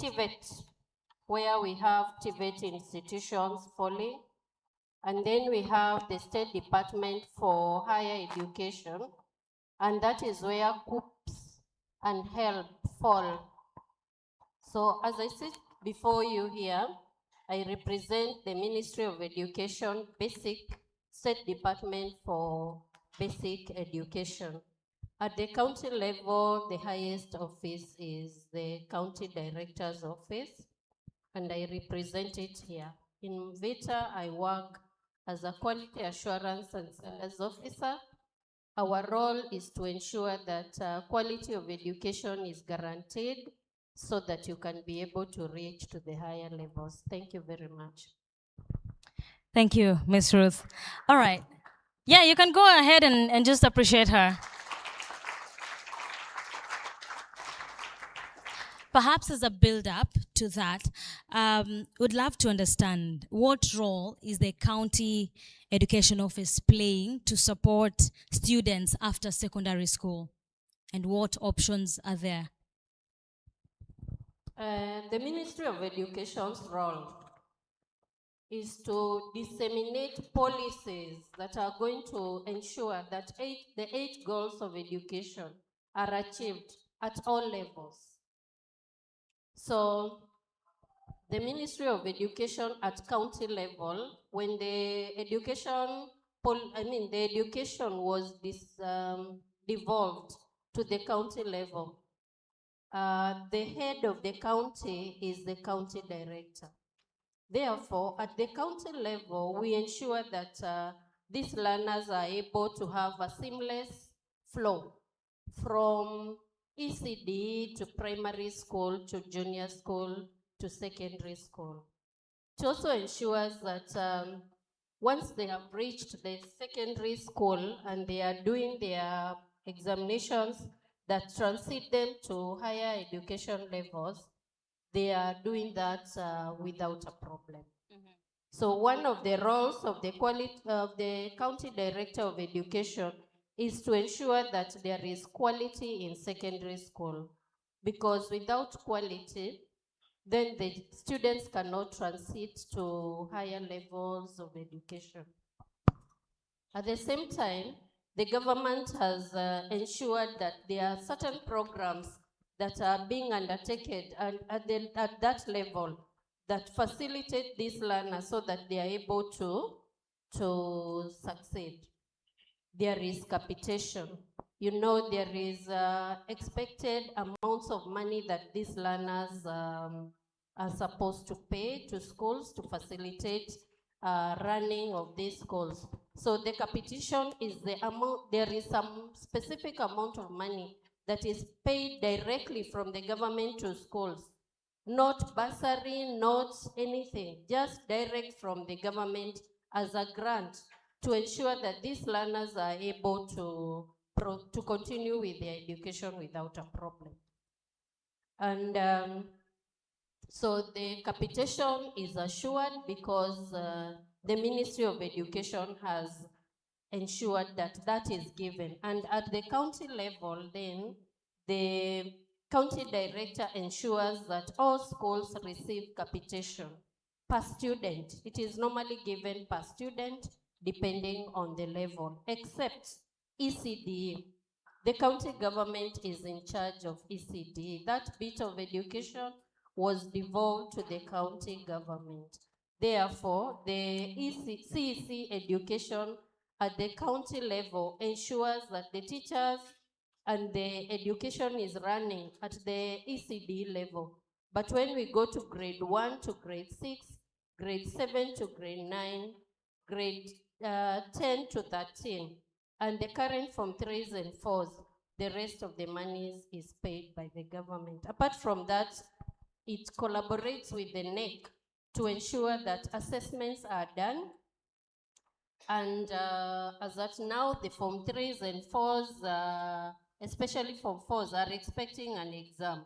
TVET, where we have TVET institutions falling. And then we have the State Department for Higher Education, and that is where COOPS and HELP fall. So as I sit before you here, I represent the Ministry of Education, State Department for Basic Education. At the county level, the highest office is the County Director's Office, and I represent it here. In VETA, I work as a Quality Assurance and Sales Officer. Our role is to ensure that quality of education is guaranteed so that you can be able to reach to the higher levels. Thank you very much. Thank you, Ms. Ruth. All right. Yeah, you can go ahead and just appreciate her. Perhaps as a build-up to that, would love to understand what role is the County Education Office playing to support students after secondary school, and what options are there? The Ministry of Education's role is to disseminate policies that are going to ensure that the 8 goals of education are achieved at all levels. So the Ministry of Education at county level, when the education was devolved to the county level, the head of the county is the county director. Therefore, at the county level, we ensure that these learners are able to have a seamless flow from ECD to primary school to junior school to secondary school. It also ensures that once they have reached the secondary school and they are doing their examinations that transit them to higher education levels, they are doing that without a problem. Mm-hmm. So one of the roles of the County Director of Education is to ensure that there is quality in secondary school, because without quality, then the students cannot transit to higher levels of education. At the same time, the government has ensured that there are certain programs that are being undertaken at that level that facilitate these learners so that they are able to succeed. There is capitation. You know, there is expected amounts of money that these learners are supposed to pay to schools to facilitate running of these schools. So the capitation is the amount, there is some specific amount of money that is paid directly from the government to schools. Not bursary, not anything, just direct from the government as a grant to ensure that these learners are able to continue with their education without a problem. And so the capitation is assured because the Ministry of Education has ensured that that is given. And at the county level, then the county director ensures that all schools receive capitation per student. It is normally given per student depending on the level, except ECD. The county government is in charge of ECD. That bit of education was devolved to the county government. Therefore, the CEC education at the county level ensures that the teachers and the education is running at the ECD level. But when we go to grade 1 to grade 6, grade 7 to grade 9, grade 10 to 13, and the current Form 3s and 4s, the rest of the monies is paid by the government. Apart from that, it collaborates with the NEC to ensure that assessments are done. And as at now, the Form 3s and 4s, especially Form 4s, are expecting an exam.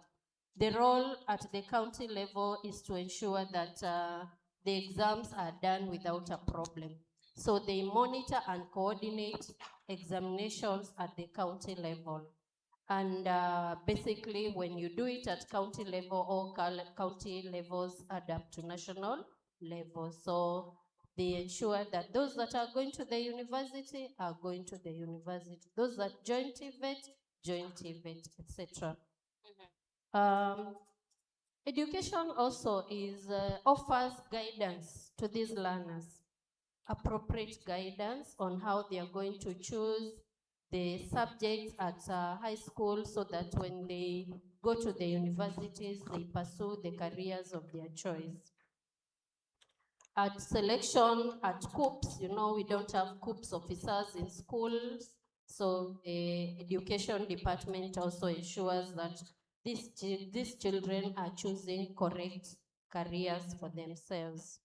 The role at the county level is to ensure that the exams are done without a problem. So they monitor and coordinate examinations at the county level. And basically, when you do it at county level, all county levels add up to national level. So they ensure that those that are going to the university are going to the university. Those that join TVET, etc. Education also offers guidance to these learners, appropriate guidance on how they are going to choose the subjects at high school so that when they go to the universities, they pursue the careers of their choice. At selection, at COOPs, we don't have COOPs officers in schools, so the education department also ensures that these children are choosing correct careers for themselves.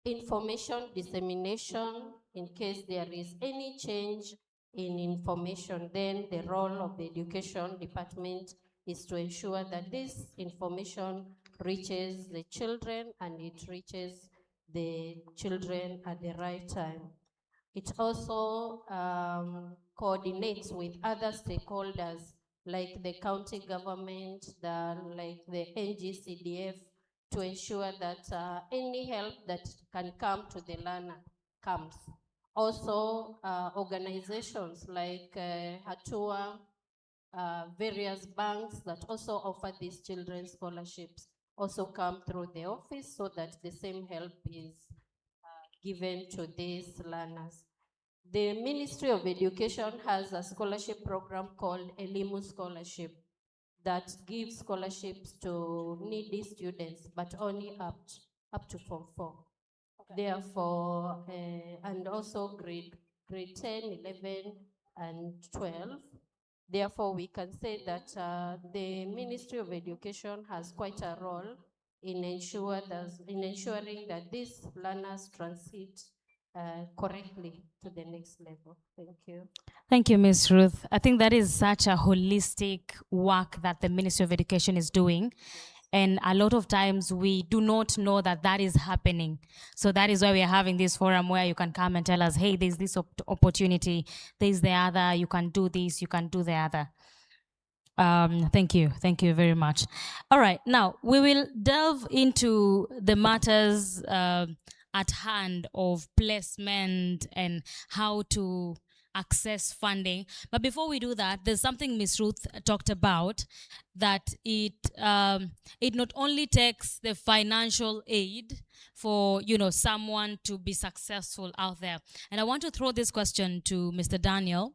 Information dissemination, in case there is any change in information, then the role of the education department is to ensure that this information reaches the children and it reaches the children at the right time. It also coordinates with other stakeholders like the county government, like the NGCDF, to ensure that any help that can come to the learner comes. Also, organizations like Hatua, various banks that also offer these children scholarships also come through the office so that the same help is given to these learners. The Ministry of Education has a scholarship program called Elimu Scholarship that gives scholarships to needy students, but only up to Form 4. Okay. Therefore, and also grade 10, 11, and 12. Therefore, we can say that the Ministry of Education has quite a role in ensuring that these learners transit correctly to the next level. Thank you. Thank you, Ms. Ruth. I think that is such a holistic work that the Ministry of Education is doing. And a lot of times we do not know that that is happening. So that is why we are having this forum where you can come and tell us, hey, there's this opportunity, there's the other, you can do this, you can do the other. Thank you very much. All right, now we will delve into the matters at hand of placement and how to access funding. But before we do that, there's something Ms. Ruth talked about, that it not only takes the financial aid for someone to be successful out there. And I want to throw this question to Mr. Daniel.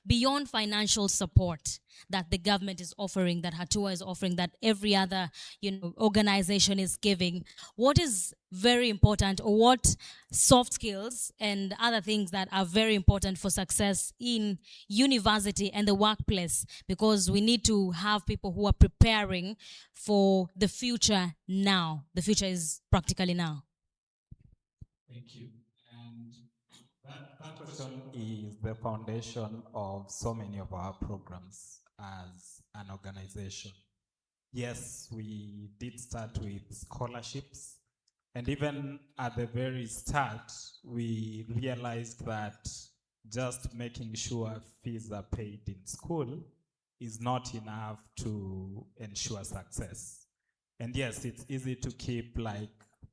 Beyond financial support that the government is offering, that Hatua is offering, that every other organization is giving, what is very important, or what soft skills and other things that are very important for success in university and the workplace? Because we need to have people who are preparing for the future now. The future is practically now. Thank you. And that question is the foundation of so many of our programs as an organization. Yes, we did start with scholarships, and even at the very start, we realized that just making sure fees are paid in school is not enough to ensure success. And yes, it's easy to keep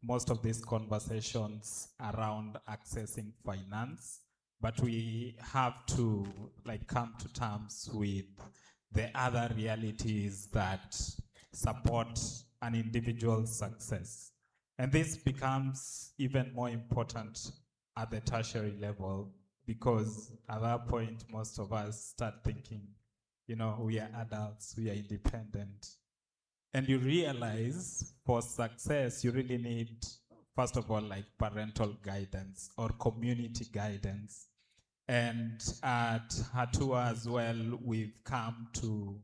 most of these conversations around accessing finance, but we have to come to terms with the other realities that support an individual's success. And this becomes even more important at the tertiary level, because at that point, most of us start thinking, we are adults, we are independent. And you realize for success, you really need, first of all, parental guidance or community guidance. And at Hatua as well, we've come to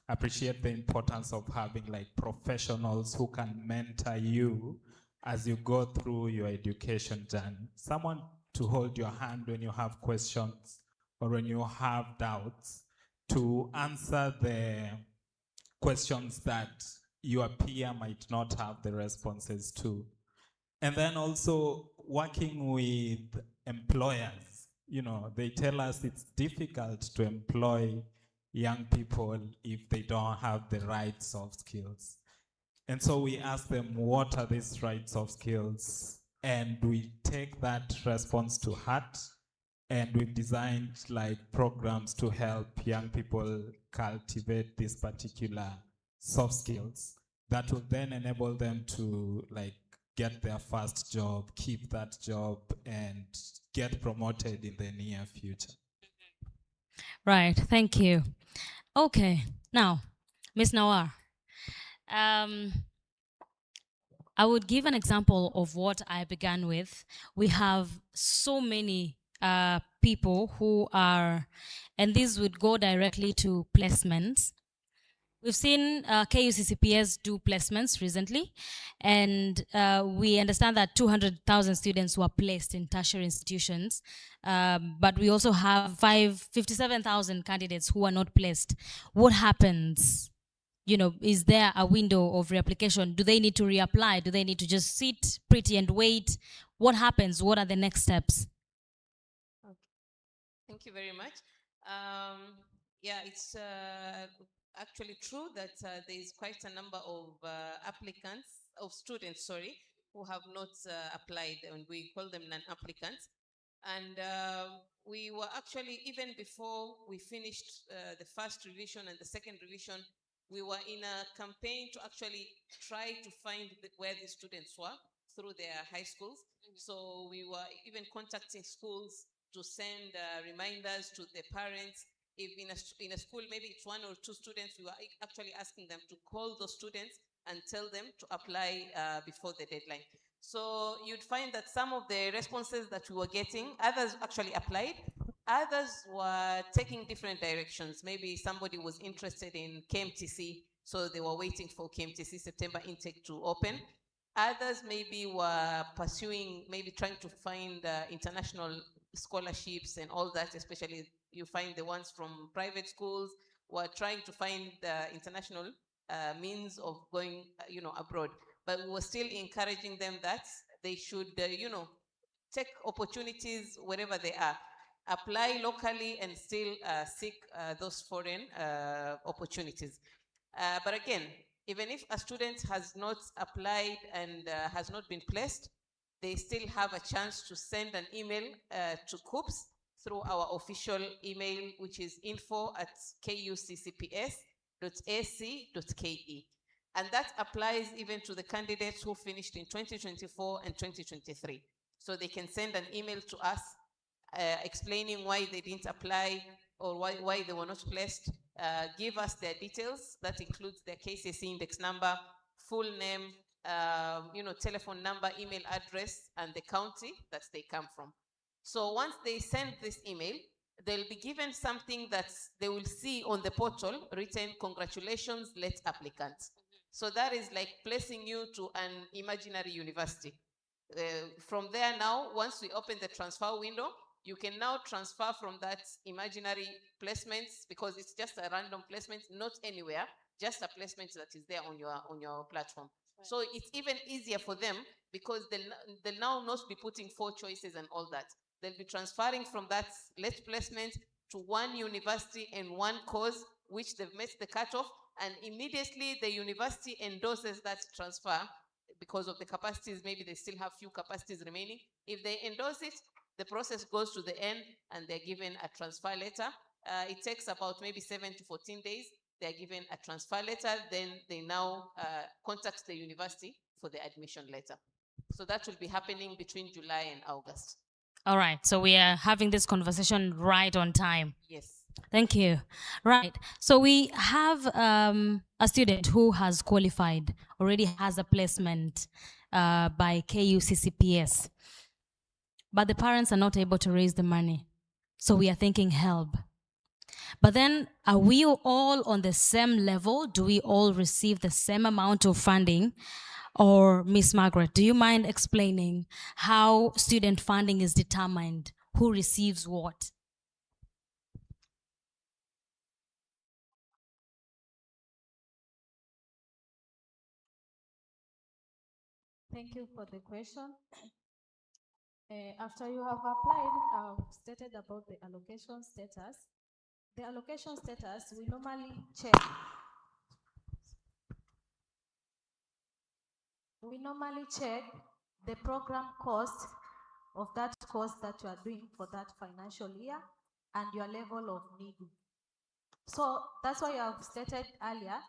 appreciate the importance of having professionals who can mentor you as you go through your education journey. Someone to hold your hand when you have questions or when you have doubts, to answer the questions that your peer might not have the responses to. And then also working with employers, they tell us it's difficult to employ young people if they don't have the right soft skills. And so we ask them, what are these right soft skills? And we take that response to heart, and we've designed like programs to help young people cultivate these particular soft skills that will then enable them to like get their first job, keep that job, and get promoted in the near future. Right, thank you. Okay, now, Ms. Nawar, I would give an example of what I began with. We have so many people who are, and this would go directly to placements. We've seen KUCCPS do placements recently, and we understand that 200,000 students were placed in tertiary institutions, but we also have 57,000 candidates who are not placed. What happens? Is there a window of reapplication? Do they need to reapply? Do they need to just sit pretty and wait? What happens? What are the next steps? Okay. Thank you very much. Yeah, it's actually true that there is quite a number of students, who have not applied, and we call them non-applicants. And we were actually, even before we finished the first revision and the second revision, we were in a campaign to actually try to find where the students were through their high schools. So we were even contacting schools to send reminders to the parents. If in a school, maybe it's one or two students, we were actually asking them to call those students and tell them to apply before the deadline. So you'd find that some of the responses that we were getting, others actually applied, others were taking different directions. Maybe somebody was interested in KMTC, so they were waiting for KMTC September intake to open. Others maybe were pursuing, maybe trying to find international scholarships and all that, especially you find the ones from private schools were trying to find the international means of going, abroad. But we were still encouraging them that they should, take opportunities wherever they are, apply locally and still seek those foreign opportunities. But again, even if a student has not applied and has not been placed, they still have a chance to send an email to KUPS through our official email, which is info@kuccps.ac.ke. And that applies even to the candidates who finished in 2024 and 2023. So they can send an email to us explaining why they didn't apply or why they were not placed. Give us their details. That includes their KCSE index number, full name, telephone number, email address, and the county that they come from. So once they send this email, they'll be given something that they will see on the portal written, "Congratulations, late applicant." So that is like placing you to an imaginary university. From there now, once we open the transfer window, you can now transfer from that imaginary placements, because it's just a random placement, not anywhere, just a placement that is there on your platform. Right. So it's even easier for them, because they'll now not be putting 4 choices and all that. They'll be transferring from that late placement to one university and one course which they've met the cutoff, and immediately the university endorses that transfer because of the capacities. Maybe they still have few capacities remaining. If they endorse it, the process goes to the end and they're given a transfer letter. It takes about maybe 7 to 14 days. They're given a transfer letter. Then they now contact the university for the admission letter. So that will be happening between July and August. All right, so we are having this conversation right on time. Yes. Thank you. Right, so we have a student who has qualified, already has a placement by KUCCPS, but the parents are not able to raise the money. So we are thinking help. But then, are we all on the same level? Do we all receive the same amount of funding? Or Miss Margaret, do you mind explaining how student funding is determined? Who receives what? Thank you for the question. After you have applied, stated about the allocation status. The allocation status, we normally check. We normally check the program cost of that course that you are doing for that financial year and your level of need. So that's why I have stated earlier,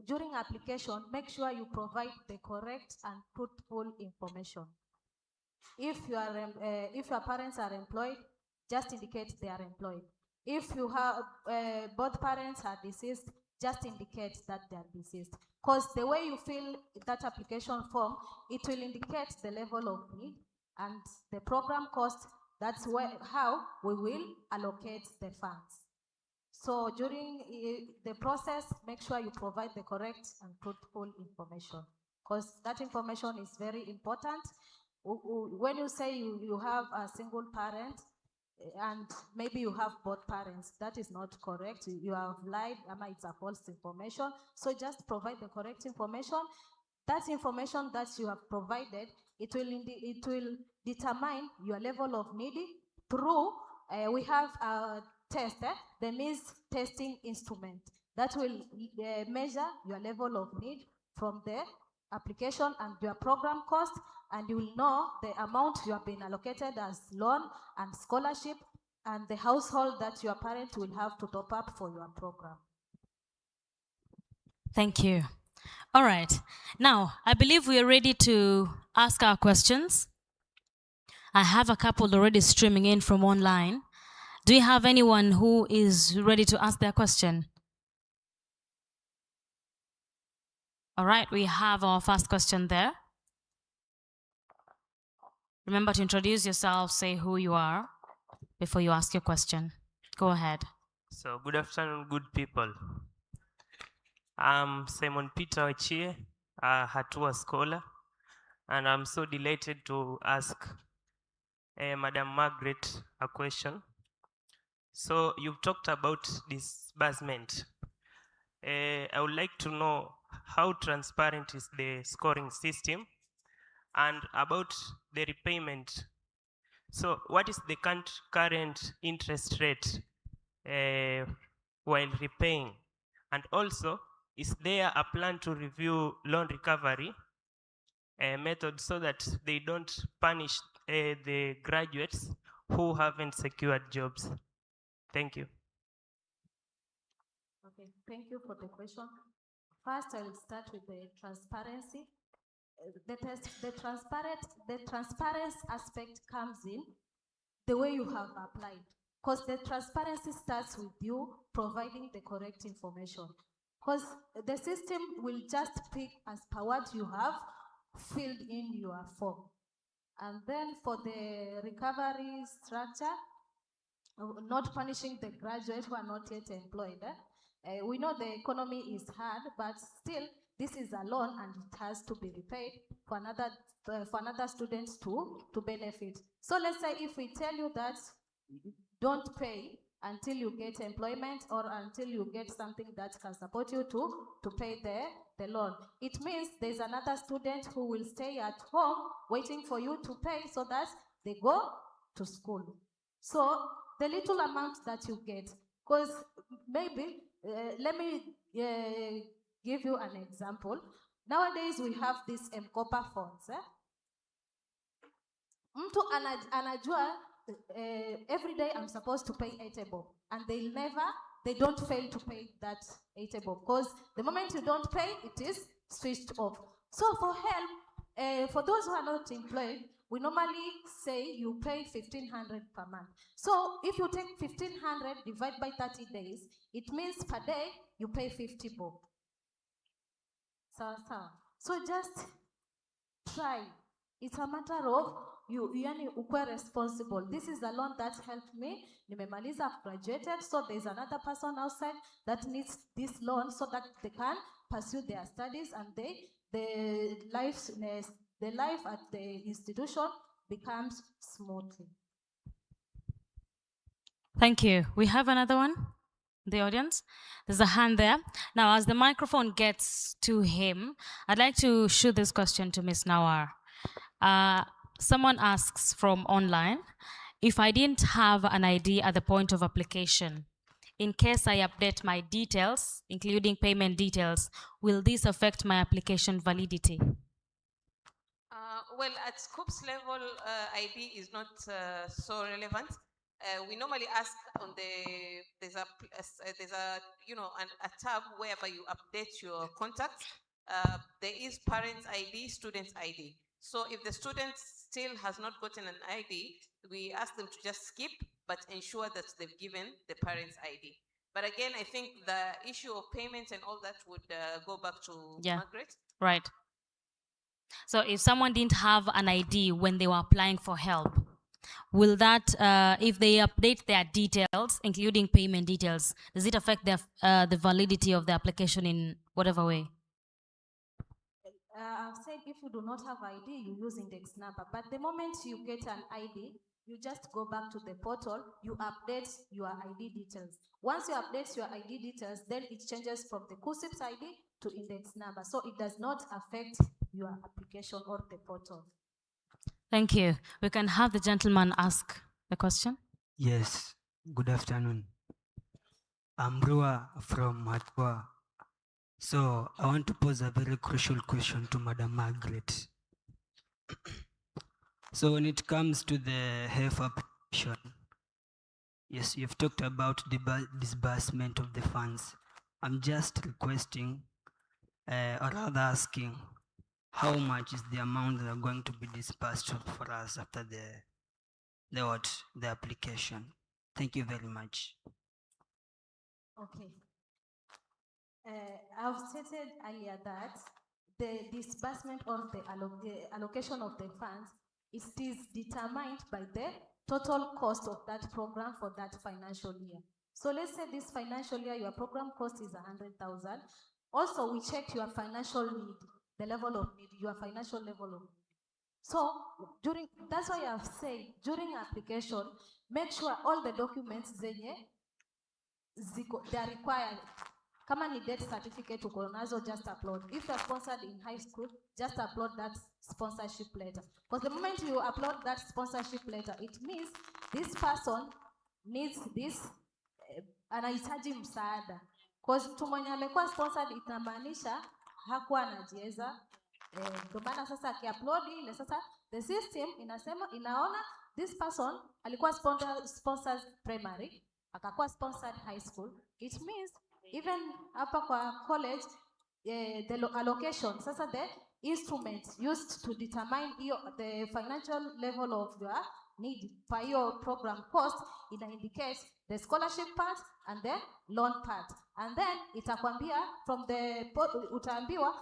during application, make sure you provide the correct and truthful information. If your parents are employed, just indicate they are employed. If you have both parents are deceased, just indicate that they are deceased. Because the way you fill that application form, it will indicate the level of need and the program cost. That's how we will allocate the funds. So during the process, make sure you provide the correct and truthful information, because that information is very important. When you say you have a single parent and maybe you have both parents, that is not correct. You have lied, it's a false information. So just provide the correct information. That information that you have provided, it will determine your level of need through, we have a test, the means testing instrument that will measure your level of need from the application and your program cost, and you will know the amount you have been allocated as loan and scholarship and the household that your parent will have to top up for your program. Thank you. All right. Now, I believe we are ready to ask our questions. I have a couple already streaming in from online. Do you have anyone who is ready to ask their question? All right, we have our first question there. Remember to introduce yourself, say who you are before you ask your question. Go ahead. So, good afternoon, good people. I'm Simon Peter Ochie, a Hatua scholar, and I'm so delighted to ask Madam Margaret a question. So, you've talked about disbursement. I would like to know how transparent is the scoring system and about the repayment. So, what is the current interest rate while repaying? And also, is there a plan to review loan recovery method so that they don't punish the graduates who haven't secured jobs? Thank you. Okay, thank you for the question. First, I will start with the transparency. The transparency aspect comes in the way you have applied, because the transparency starts with you providing the correct information, because the system will just pick as per what you have filled in your form. And then for the recovery structure, not punishing the graduates who are not yet employed. We know the economy is hard, but still, this is a loan and it has to be repaid for another student to benefit. So let's say if we tell you that don't pay until you get employment or until you get something that can support you to pay the loan, it means there's another student who will stay at home waiting for you to pay so that they go to school. So the little amount that you get, because maybe, let me give you an example. Nowadays we have these M-Kopa funds. Mtu anajua every day I'm supposed to pay 80 bob, and they don't fail to pay that 80 bob, because the moment you don't pay, it is switched off. So for help, for those who are not employed, we normally say you pay 1,500 per month. So if you take 1,500 divided by 30 days, it means per day you pay 50 bob. So just try. It's a matter of you ukwe responsible. This is a loan that helped me. Nimemaliza, I've graduated, so there's another person outside that needs this loan so that they can pursue their studies and the life at the institution becomes smoothly. Thank you. We have another one, the audience. There's a hand there. Now, as the microphone gets to him, I'd like to shoot this question to Ms. Nawar. Someone asks from online, if I didn't have an ID at the point of application, in case I update my details, including payment details, will this affect my application validity? Well, at scopes level, ID is not so relevant. We normally ask on there's a a tab whereby you update your contacts. There is parents ID, students ID. So if the student still has not gotten an ID, we ask them to just skip, but ensure that they've given the parents ID. But again, I think the issue of payments and all that would go back to Yeah. Margaret. Right. So if someone didn't have an ID when they were applying for help, will that, if they update their details, including payment details, does it affect the validity of the application in whatever way? I've said if you do not have ID, you use index number. But the moment you get an ID, you just go back to the portal, you update your ID details. Once you update your ID details, then it changes from the KUSIPS ID to index number. So it does not affect your application or the portal. Thank you. We can have the gentleman ask the question. Yes, good afternoon. I'm Rua from Matwa. So I want to pose a very crucial question to Madam Margaret. So when it comes to the health application, yes, you've talked about the disbursement of the funds. I'm just requesting, or rather asking, how much is the amount that are going to be disbursed for us after the application? Thank you very much. Okay. I've stated earlier that the disbursement or the allocation of the funds is determined by the total cost of that program for that financial year. So let's say this financial year, your program cost is 100,000. Also, we check your financial need, the level of need, your financial level of need. So that's why I've said during application, make sure all the documents they are required. Kama ni death certificate uko nazo, just upload. If you're sponsored in high school, just upload that sponsorship letter. Because the moment you upload that sponsorship letter, it means this person needs this, anahitaji msaada. Because mtu mwenye amekuwa sponsored inamaanisha hakuwa anajiweza. Ndio maana sasa akiupload ile sasa the system inaona this person alikuwa sponsored primary, akakuwa sponsored high school. It means even hapa kwa college, the allocation, sasa the instruments used to determine the financial level of your need per your program cost, indicate the scholarship part and the loan part. And then itakwambia from the utaambiwa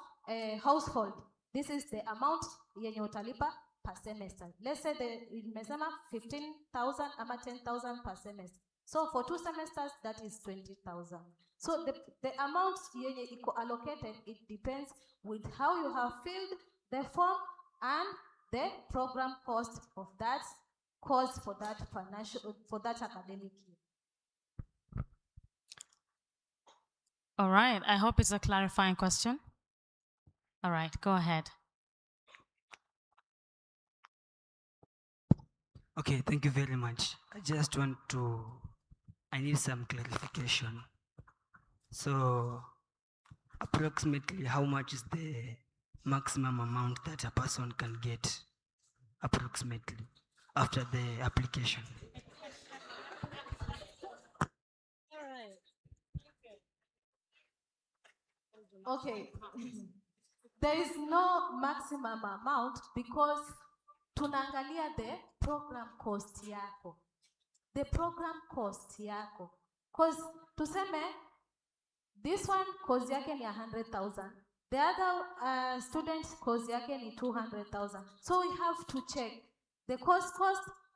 household, this is the amount yenye utalipa per semester. Let's say imesema 15,000 ama 10,000 per semester. So for 2 semesters, that is 20,000. So the amount yenye iko allocated, it depends with how you have filled the form and the program cost of that course for that academic year. All right. I hope it's a clarifying question. All right. Go ahead. Okay, thank you very much. I need some clarification. So approximately how much is the maximum amount that a person can get approximately after the application? Okay. There is no maximum amount because tunaangalia the program cost yako. The program cost yako. Because tuseme this one cost yake ni 100,000. The other student cost yake ni 200,000. So we have to check the cost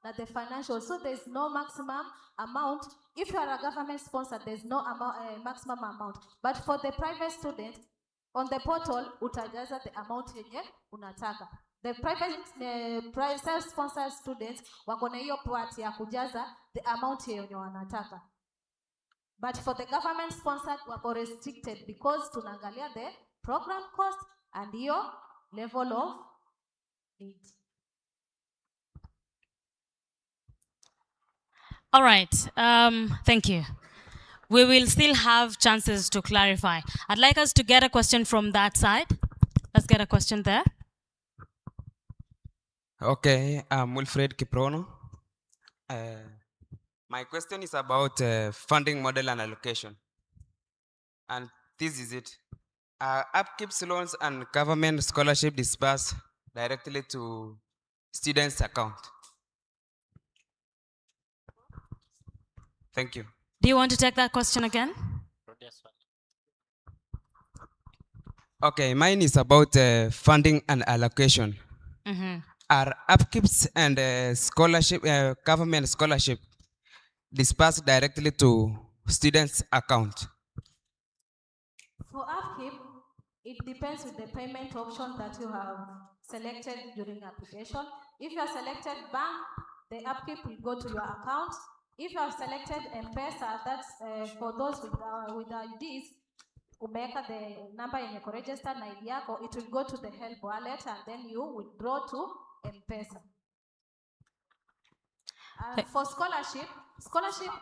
and the financial. So there's no maximum amount. If you are a government sponsor, there's no maximum amount. But for the private student, on the portal, utajaza the amount yenye unataka. The private self-sponsored students wako na hiyo part ya kujaza the amount yenye wanataka. But for the government sponsored, wako restricted because tunaangalia the program cost and your level of need. All right. Thank you. We will still have chances to clarify. I'd like us to get a question from that side. Let's get a question there. Okay, I'm Wilfred Kiprono. My question is about funding model and allocation. And this is it. Upkeeps loans and government scholarship disbursed directly to students' account. Thank you. Do you want to take that question again? Okay, mine is about funding and allocation. Mm-hmm. Are upkeeps and scholarship, government scholarship disbursed directly to students' account? For upkeep, it depends with the payment option that you have selected during application. If you have selected bank, the upkeep will go to your account. If you have selected M-Pesa, that's for those with IDs, umeweka the number yenye ko registered na ID yako, it will go to the help wallet and then you withdraw to M-Pesa. For scholarship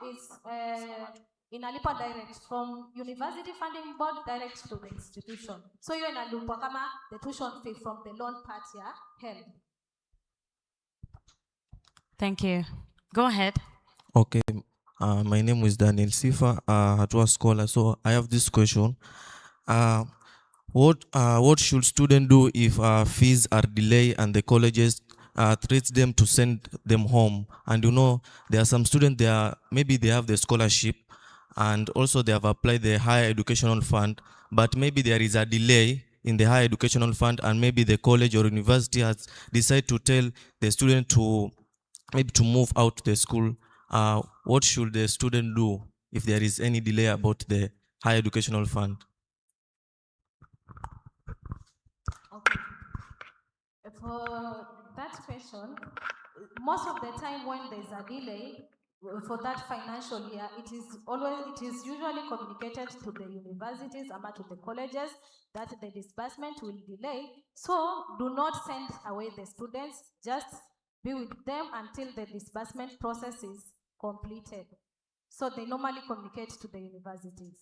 is inalipwa direct from University Funding Board direct to the institution. So hiyo inalipwa kama the tuition fee from the loan part ya help. Thank you. Go ahead. Okay, my name is Daniel Sifa, Hatua scholar. So I have this question. What should students do if fees are delayed and the colleges treats them to send them home? And you know, there are some students maybe they have the scholarship and also they have applied the higher educational fund, but maybe there is a delay in the higher educational fund and maybe the college or university has decided to tell the student to maybe to move out the school. What should the student do if there is any delay about the higher educational fund? Okay. For that question, most of the time when there's a delay for that financial year, it is usually communicated to the universities or to the colleges that the disbursement will delay. So do not send away the students, just be with them until the disbursement process is completed. So they normally communicate to the universities.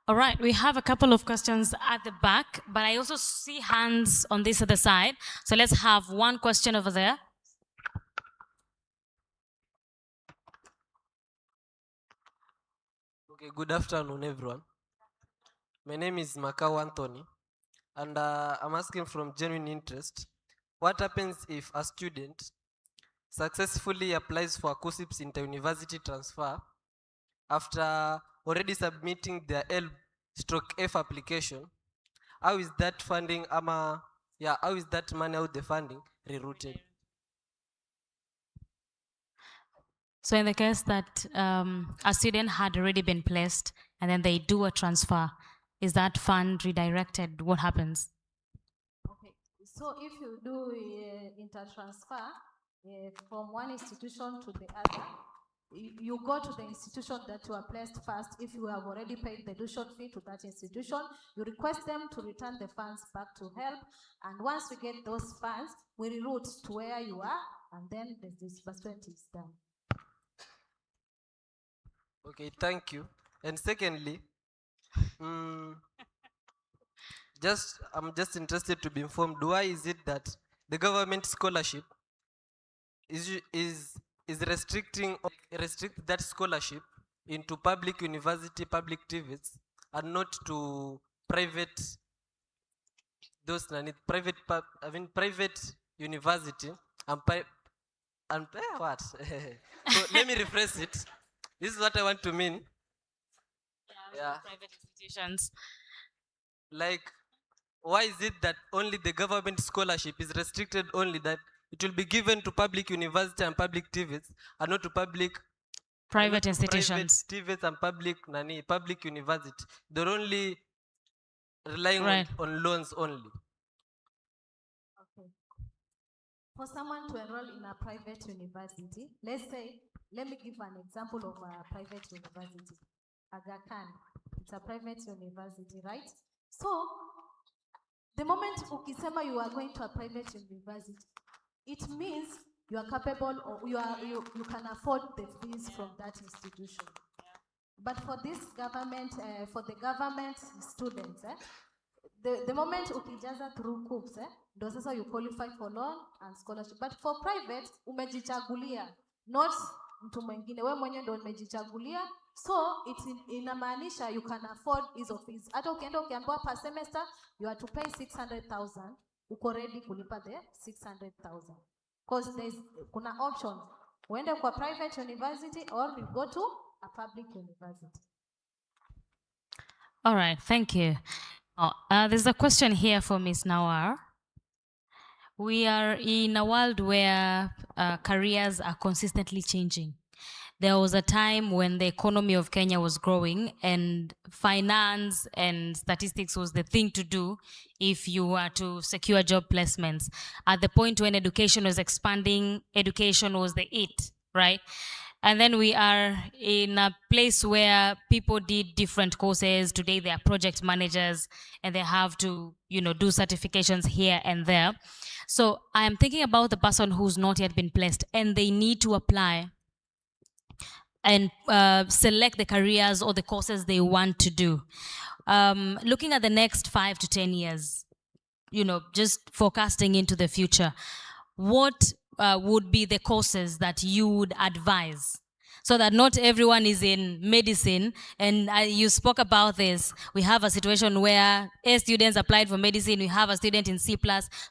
All right, we have a couple of questions at the back, but I also see hands on this other side. So let's have one question over there. Okay, good afternoon, everyone. My name is Makau Anthony, and I'm asking from genuine interest, what happens if a student successfully applies for COSIPS inter-university transfer after already submitting their L/F application? How is that funding, how is that money out the funding rerouted? So in the case that a student had already been placed and then they do a transfer, is that fund redirected? What happens? Okay, so if you do inter-transfer from one institution to the other, you go to the institution that you are placed first. If you have already paid the tuition fee to that institution, you request them to return the funds back to help. And once we get those funds, we reroute to where you are, and then the disbursement is done. Okay, thank you. And secondly, I'm just interested to be informed, why is it that the government scholarship is restricting that scholarship into public university, public TVETs, and not to private private university and what? So let me rephrase it. This is what I want to mean. Yeah. Private institutions. Like, why is it that only the government scholarship is restricted only that it will be given to public university and public TVETs and not to Private institutions. Private TVETs and public university? They're only relying Right. on loans only. Okay. For someone to enroll in a private university, let's say, let me give an example of a private university. Aga Khan, it's a private university, right? So, the moment ukisema you are going to a private university, it means you are capable or you can afford the fees from that institution. But for this government, for the government students, the moment ukijaza through COOPS, ndo sasa you qualify for loan and scholarship. But for private, umejichagulia, not mtu mwingine, wewe mwenyewe ndo umejichagulia. So inamaanisha you can afford hizo fees. Hata ukienda ukiambiwa per semester you have to pay 600,000, uko ready kulipa the 600,000. Because kuna options. Uende kwa private university or you go to a public university. All right, thank you. There's a question here for Ms. Nawar. We are in a world where careers are consistently changing. There was a time when the economy of Kenya was growing and finance and statistics was the thing to do if you were to secure job placements. At the point when education was expanding, education was the it, right? And then we are in a place where people did different courses. Today they are project managers and they have to, do certifications here and there. So I am thinking about the person who's not yet been placed and they need to apply and select the careers or the courses they want to do. Looking at the next 5 to 10 years, just forecasting into the future, what would be the courses that you would advise? So that not everyone is in medicine, and you spoke about this. We have a situation where A students applied for medicine, we have a student in C+,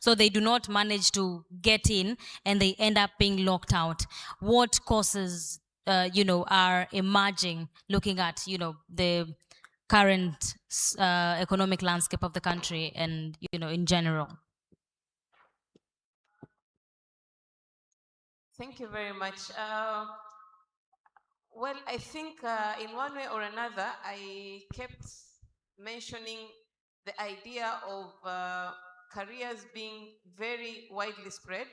so they do not manage to get in, and they end up being locked out. What courses are emerging, looking at, the current economic landscape of the country and, in general? Thank you very much. Well, I think in one way or another, I kept mentioning the idea of careers being very widely spread.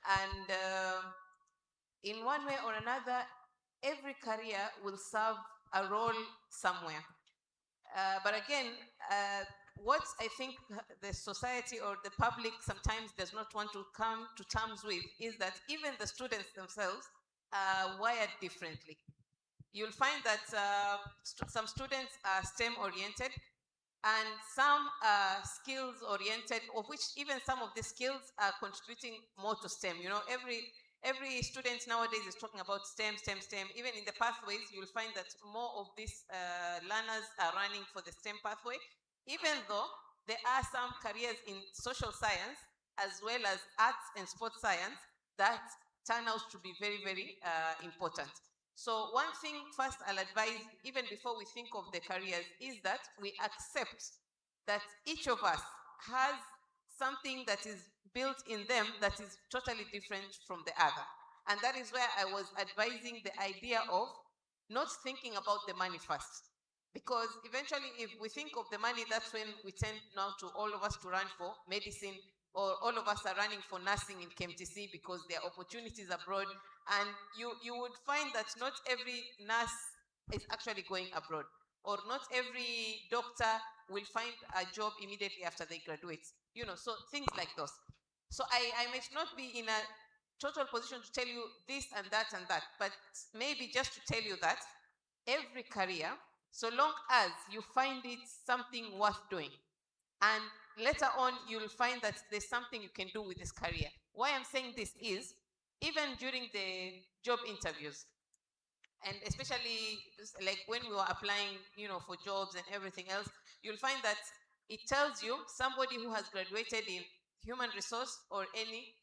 And in one way or another, every career will serve a role somewhere. But again, what I think the society or the public sometimes does not want to come to terms with is that even the students themselves are wired differently. You'll find that some students are STEM oriented and some are skills oriented, of which even some of the skills are contributing more to STEM. Every student nowadays is talking about STEM. Even in the pathways, you'll find that more of these learners are running for the STEM pathway, even though there are some careers in social science as well as arts and sports science that turn out to be very, very important. So one thing first I'll advise, even before we think of the careers, is that we accept that each of us has something that is built in them that is totally different from the other. And that is where I was advising the idea of not thinking about the money first. Because eventually, if we think of the money, that's when we tend now to all of us to run for medicine, or all of us are running for nursing in KMTC because there are opportunities abroad. And you would find that not every nurse is actually going abroad, or not every doctor will find a job immediately after they graduate. So things like those. So I might not be in a total position to tell you this and that, but maybe just to tell you that every career, so long as you find it something worth doing, and later on you'll find that there's something you can do with this career. Why I'm saying this is, even during the job interviews, and especially like when we were applying, for jobs and everything else, you'll find that it tells you somebody who has graduated in human resource or any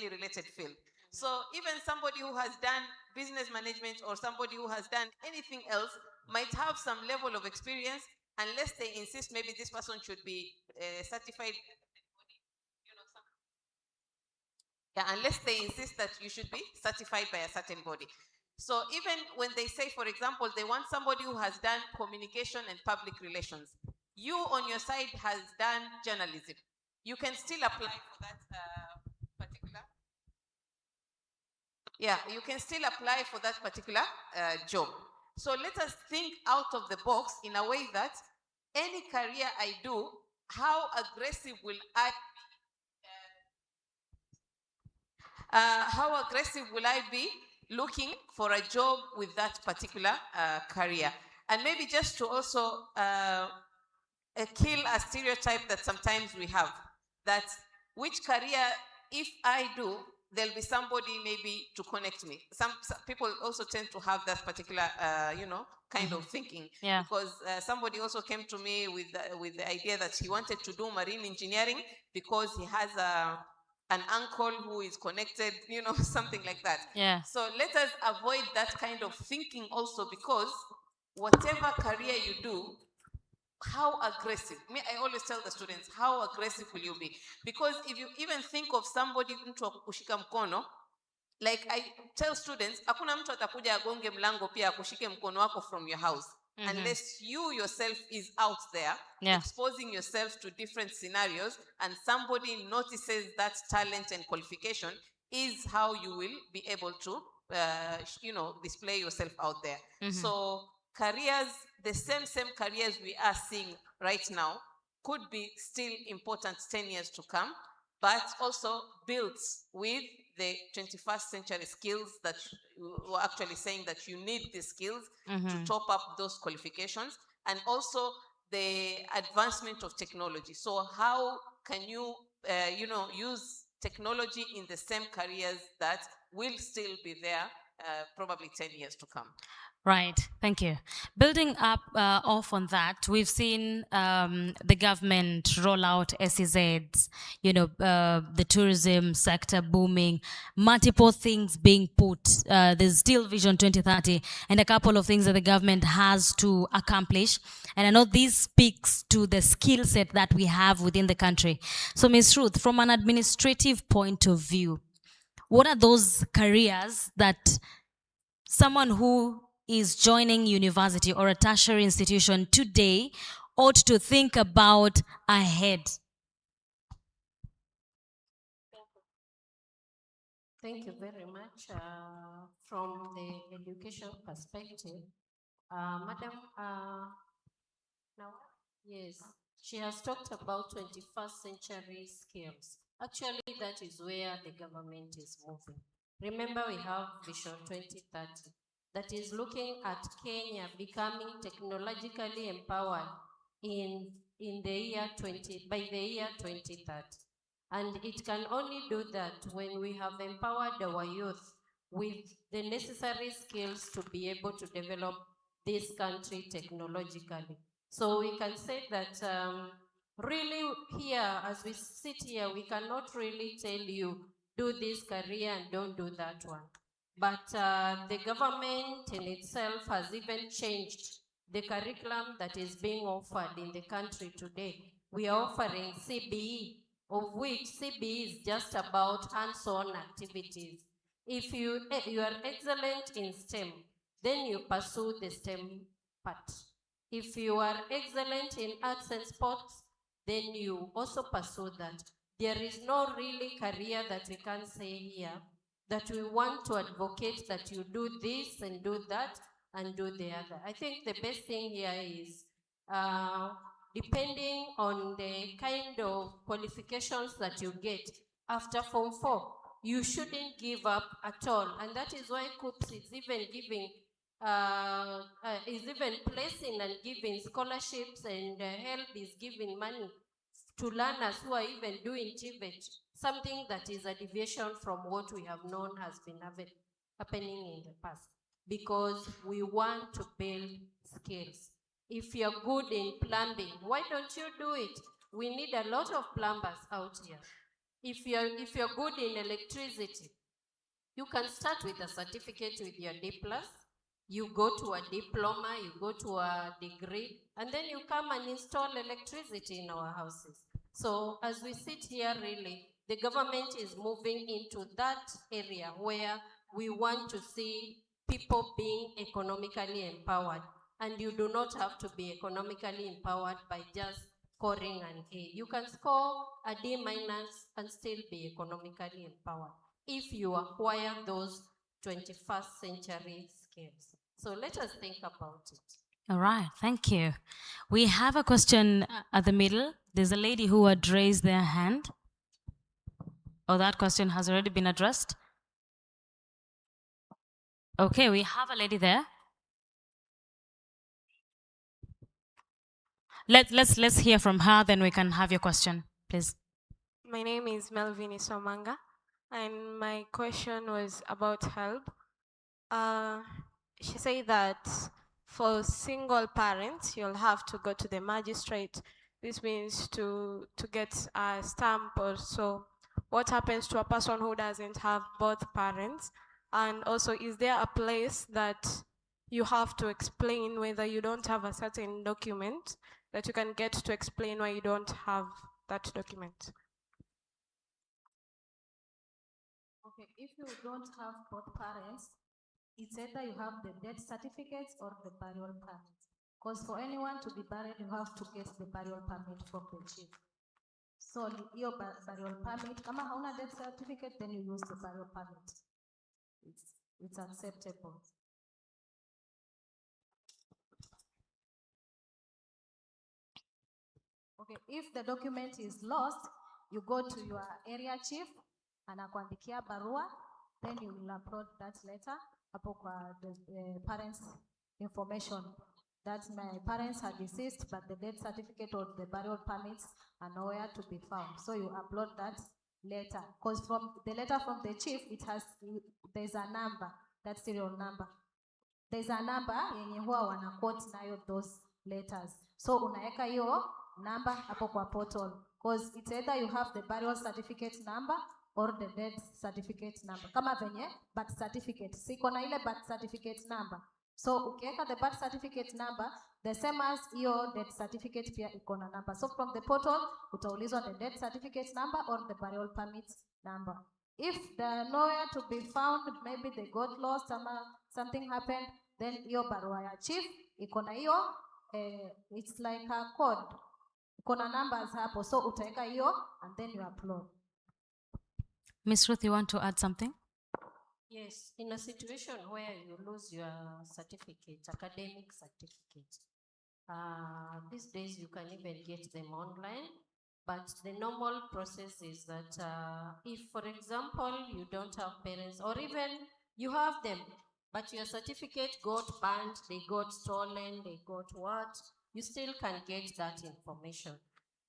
related field. So even somebody who has done business management or somebody who has done anything else might have some level of experience, unless they insist maybe this person should be certified. Unless they insist that you should be certified by a certain body. So even when they say, for example, they want somebody who has done communication and public relations, you on your side has done journalism, you can still apply for that particular. You can still apply for that particular job. So let us think out of the box in a way that any career I do, how aggressive will I how aggressive will I be looking for a job with that particular career? And maybe just to also kill a stereotype that sometimes we have, that which career, if I do, there'll be somebody maybe to connect me. Some people also tend to have that particular, kind of thinking. Yeah. Because somebody also came to me with the idea that he wanted to do marine engineering because he has an uncle who is connected, something like that. Yeah. So let us avoid that kind of thinking also, because whatever career you do, how aggressive? I always tell the students, how aggressive will you be? Because if you even think of somebody mtu wa kukushika mkono, like I tell students, hakuna mtu atakuja agonge mlango pia akushike mkono wako from your house, unless you yourself is out there, exposing yourself to different scenarios, and somebody notices that talent and qualification is how you will be able to, display yourself out there. So careers, the same careers we are seeing right now could be still important 10 years to come, but also built with the 21st century skills that we're actually saying that you need these skills to top up those qualifications, and also the advancement of technology. So how can you, use technology in the same careers that will still be there probably 10 years to come? Right, thank you. Building up off on that, we've seen the government roll out SEZs, the tourism sector booming, multiple things being put. There's still Vision 2030 and a couple of things that the government has to accomplish. And I know this speaks to the skill set that we have within the country. So Ms. Ruth, from an administrative point of view, what are those careers that someone who is joining university or a tertiary institution today ought to think about ahead? Thank you very much. From the education perspective, Madam, yes, she has talked about 21st century skills. Actually, that is where the government is moving. Remember, we have Vision 2030 that is looking at Kenya becoming technologically empowered by the year 2030. And it can only do that when we have empowered our youth with the necessary skills to be able to develop this country technologically. So we can say that really here, as we sit here, we cannot really tell you, do this career and don't do that one. But the government in itself has even changed the curriculum that is being offered in the country today. We are offering CBE, of which CBE is just about hands-on activities. If you are excellent in STEM, then you pursue the STEM part. If you are excellent in arts and sports, then you also pursue that. There is no really career that we can say here that we want to advocate that you do this and do that and do the other. I think the best thing here is depending on the kind of qualifications that you get after Form 4, you shouldn't give up at all. And that is why COOPS is even giving, is even placing and giving scholarships, and HELB is giving money to learners who are even doing TVET, something that is a deviation from what we have known has been happening in the past, because we want to build skills. If you're good in plumbing, why don't you do it? We need a lot of plumbers out here. If you're good in electricity, you can start with a certificate with your D+, you go to a diploma, you go to a degree, and then you come and install electricity in our houses. So as we sit here, really, the government is moving into that area where we want to see people being economically empowered. And you do not have to be economically empowered by just scoring an A. You can score a D- and still be economically empowered if you acquire those 21st century skills. So let us think about it. All right, thank you. We have a question at the middle. There's a lady who had raised their hand. Or that question has already been addressed? Okay, we have a lady there. Let's hear from her, then we can have your question, please. My name is Melvin Isomanga, and my question was about help. She said that for single parents, you'll have to go to the magistrate. This means to get a stamp or so. What happens to a person who doesn't have both parents? And also, is there a place that you have to explain whether you don't have a certain document that you can get to explain why you don't have that document? Okay, if you don't have both parents, it's either you have the death certificates or the burial permit. Because for anyone to be buried, you have to get the burial permit from the chief. So your burial permit, kama hauna death certificate, then you use the burial permit. It's acceptable. Okay, if the document is lost, you go to your area chief, anakuandikia barua, then you will upload that letter hapo kwa the parents' information that my parents are deceased, but the death certificate or the burial permits are nowhere to be found. So you upload that letter, because from the letter from the chief, there's a number, that serial number. There's a number yenye huwa wana quote nayo those letters. So unaeka hiyo number hapo kwa portal, because it's either you have the burial certificate number or the death certificate number. Kama venye birth certificate, siko na ile birth certificate number. So ukiweka the birth certificate number, the same as hiyo death certificate pia iko na number. So from the portal utaulizwa the death certificate number or the burial permit number. If they're nowhere to be found, maybe they got lost or something happened, then hiyo barua ya chief iko na hiyo it's like a code. Iko na numbers hapo, so utaweka hiyo and then you upload. Miss Ruth, you want to add something? Yes, in a situation where you lose your certificate, academic certificate, these days you can even get them online, but the normal process is that if, for example, you don't have parents, or even you have them, but your certificate got banned, they got stolen, they got what, you still can get that information.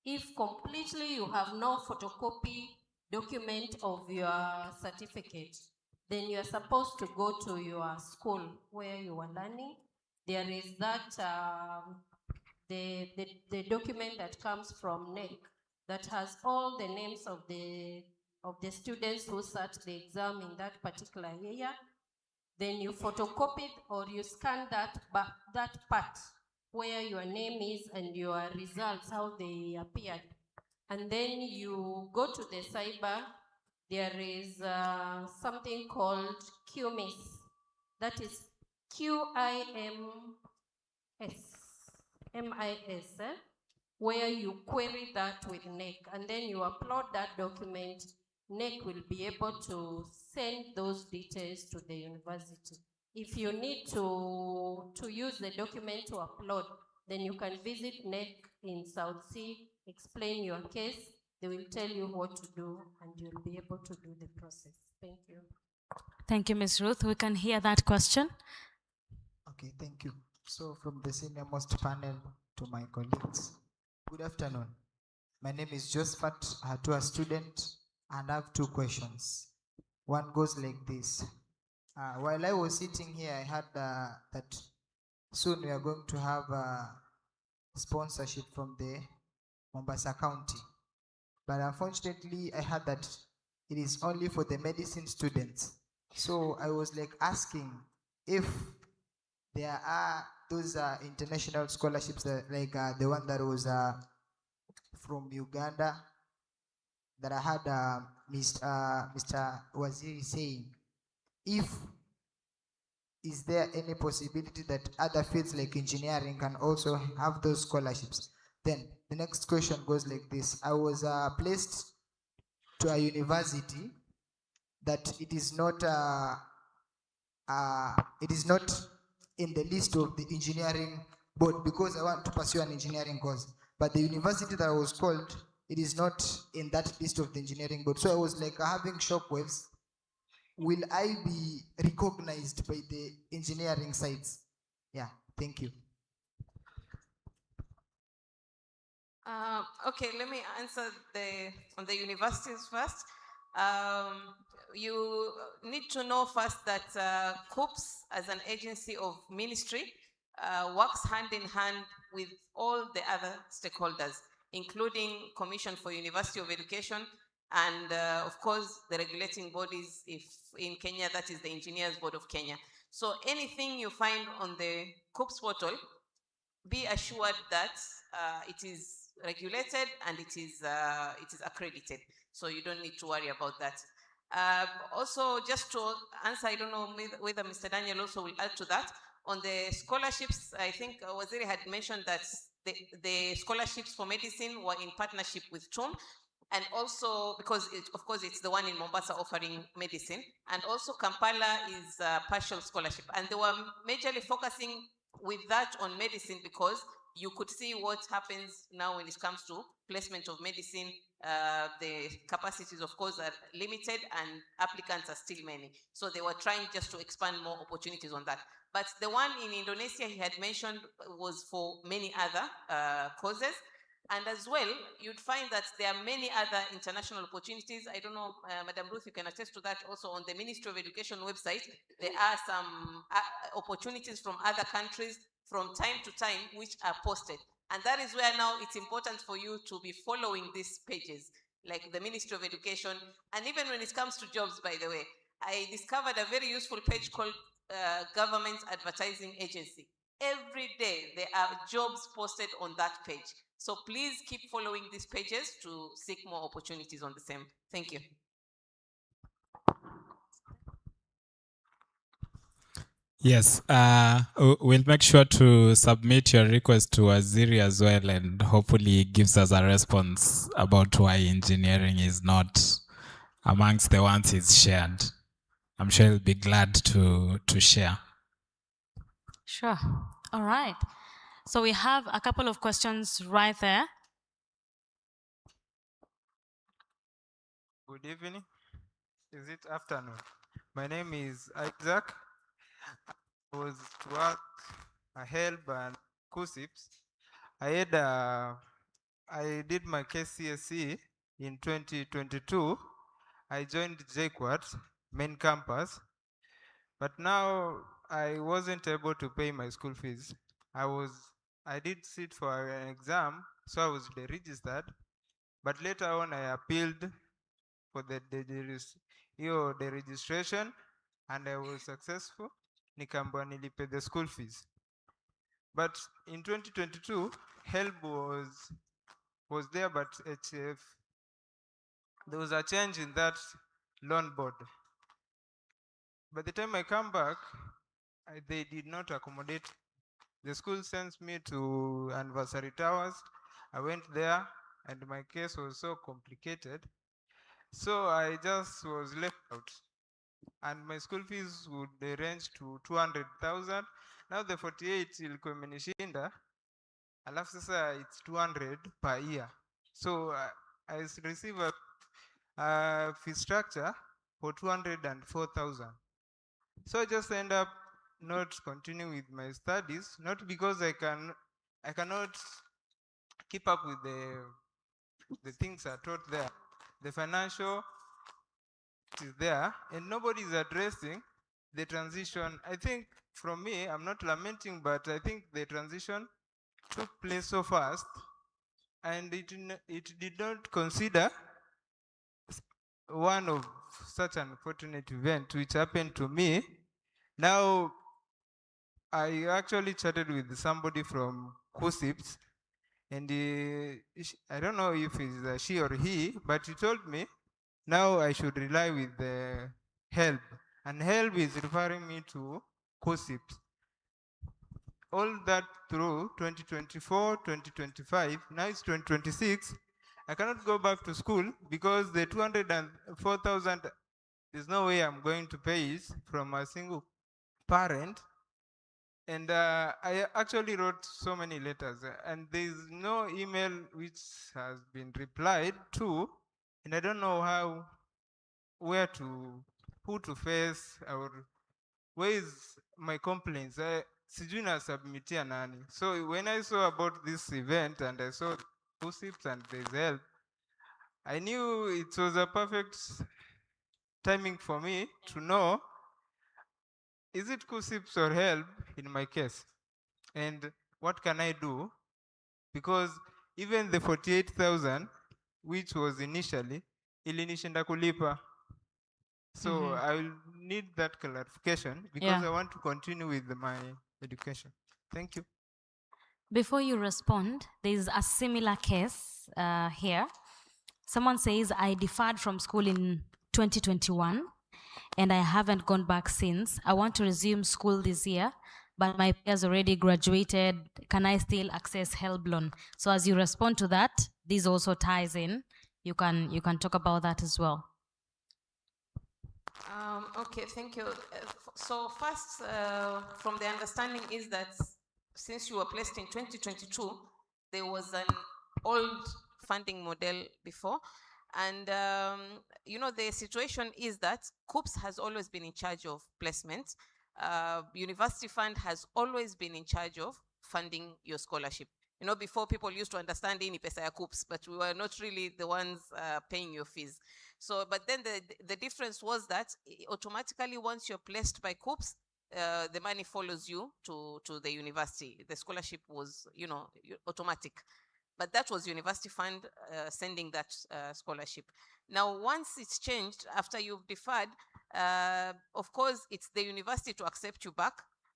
If completely you have no photocopy document of your certificate, then you are supposed to go to your school where you are learning. There is that, the document that comes from NEC that has all the names of the students who sat the exam in that particular year. Then you photocopy or you scan that part where your name is and your results, how they appeared. And then you go to the cyber. There is something called QMIS. That is QIMS, where you query that with NEC, and then you upload that document. NEC will be able to send those details to the university. If you need to use the document to upload, then you can visit NEC in South Sea, explain your case. They will tell you what to do, and you'll be able to do the process. Thank you. Thank you, Ms. Ruth. We can hear that question. Okay, thank you. So from the senior most panel to my colleagues, good afternoon. My name is Josephat Hatua, student, and I have two questions. One goes like this. While I was sitting here, I heard that soon we are going to have a sponsorship from the Mombasa County. But unfortunately, I heard that it is only for the medicine students. So I was like asking if there are those international scholarships, like the one that was from Uganda, that I had Mr. Waziri saying, is there any possibility that other fields like engineering can also have those scholarships? Then the next question goes like this. I was placed to a university that it is not in the list of the engineering board because I want to pursue an engineering course. But the university that I was called it is not in that list of the engineering board. So I was like having shockwaves. Will I be recognized by the engineering sites? Yeah, thank you. Okay, let me answer on the universities first. You need to know first that COOPS as an agency of ministry works hand in hand with all the other stakeholders, including Commission for University of Education and of course the regulating bodies, if in Kenya that is the Engineers Board of Kenya. So anything you find on the COOPS portal, be assured that it is regulated and it is accredited. So you don't need to worry about that. Also, just to answer, I don't know whether Mr. Daniel also will add to that. On the scholarships, I think Waziri had mentioned that the scholarships for medicine were in partnership with TUM, and also because of course it's the one in Mombasa offering medicine, and also Kampala is a partial scholarship, and they were majorly focusing with that on medicine because you could see what happens now when it comes to placement of medicine. The capacities, of course, are limited and applicants are still many. So they were trying just to expand more opportunities on that. But the one in Indonesia he had mentioned was for many other causes. And as well, you'd find that there are many other international opportunities. I don't know, Madam Ruth, you can attest to that also on the Ministry of Education website. There are some opportunities from other countries from time to time which are posted. And that is where now it's important for you to be following these pages, like the Ministry of Education. And even when it comes to jobs, by the way, I discovered a very useful page called Government Advertising Agency. Every day there are jobs posted on that page. So please keep following these pages to seek more opportunities on the same. Thank you. Yes, we'll make sure to submit your request to Waziri as well, and hopefully he gives us a response about why engineering is not amongst the ones he's shared. I'm sure he'll be glad to share. Sure. All right. So we have a couple of questions right there. Good evening. Is it afternoon? My name is Isaac. I was to work a help and CUSIPS. I did my KCSE in 2022. I joined JKUAT main campus, but now I wasn't able to pay my school fees. I did sit for an exam, so I was registered, but later on I appealed for the registration and I was successful. Nikaambiwa nilipe the school fees. But in 2022, HELB was there, but HF, there was a change in that loan board. By the time I come back, they did not accommodate. The school sends me to Anniversary Towers. I went there and my case was so complicated. So I just was left out. And my school fees would range to 200,000. Now the 48 ilikuwa imenishinda. Alafu sasa it's 200 per year. So I receive a fee structure for 204,000. So I just end up not continuing with my studies, not because I cannot keep up with the things I taught there. The financial is there, and nobody is addressing the transition. I think from me, I'm not lamenting, but I think the transition took place so fast, and it did not consider one of such an unfortunate event which happened to me. Now, I actually chatted with somebody from CUSIPS, and I don't know if it's she or he, but he told me now I should rely with the HELB, and HELB is referring me to CUSIPS. All that through 2024, 2025, now it's 2026. I cannot go back to school because the 204,000, there's no way I'm going to pay it from a single parent. And I actually wrote so many letters, and there's no email which has been replied to, and I don't know who to face, or where is my complaints. Sijui na submitia nani. So when I saw about this event and I saw gossips and there's help, I knew it was a perfect timing for me to know, is it gossips or help in my case? And what can I do? Because even the 48,000, which was initially, ilinishinda kulipa. So I will need that clarification because Yeah. I want to continue with my education. Thank you. Before you respond, there is a similar case here. Someone says, I deferred from school in 2021 and I haven't gone back since. I want to resume school this year, but my peers already graduated. Can I still access HELB loan? So as you respond to that, this also ties in. You can talk about that as well. Okay, thank you. So first, from the understanding is that since you were placed in 2022, there was an old funding model before. And, you know, the situation is that COOPS has always been in charge of placement. University Fund has always been in charge of funding your scholarship. You know, before people used to understand ini pesa ya COOPS, but we were not really the ones paying your fees. So, but then the difference was that automatically once you're placed by COOPS, the money follows you to the university. The scholarship was, you know, automatic. But that was University Fund sending that scholarship. Now, once it's changed, after you've deferred, of course, it's the university to accept you back.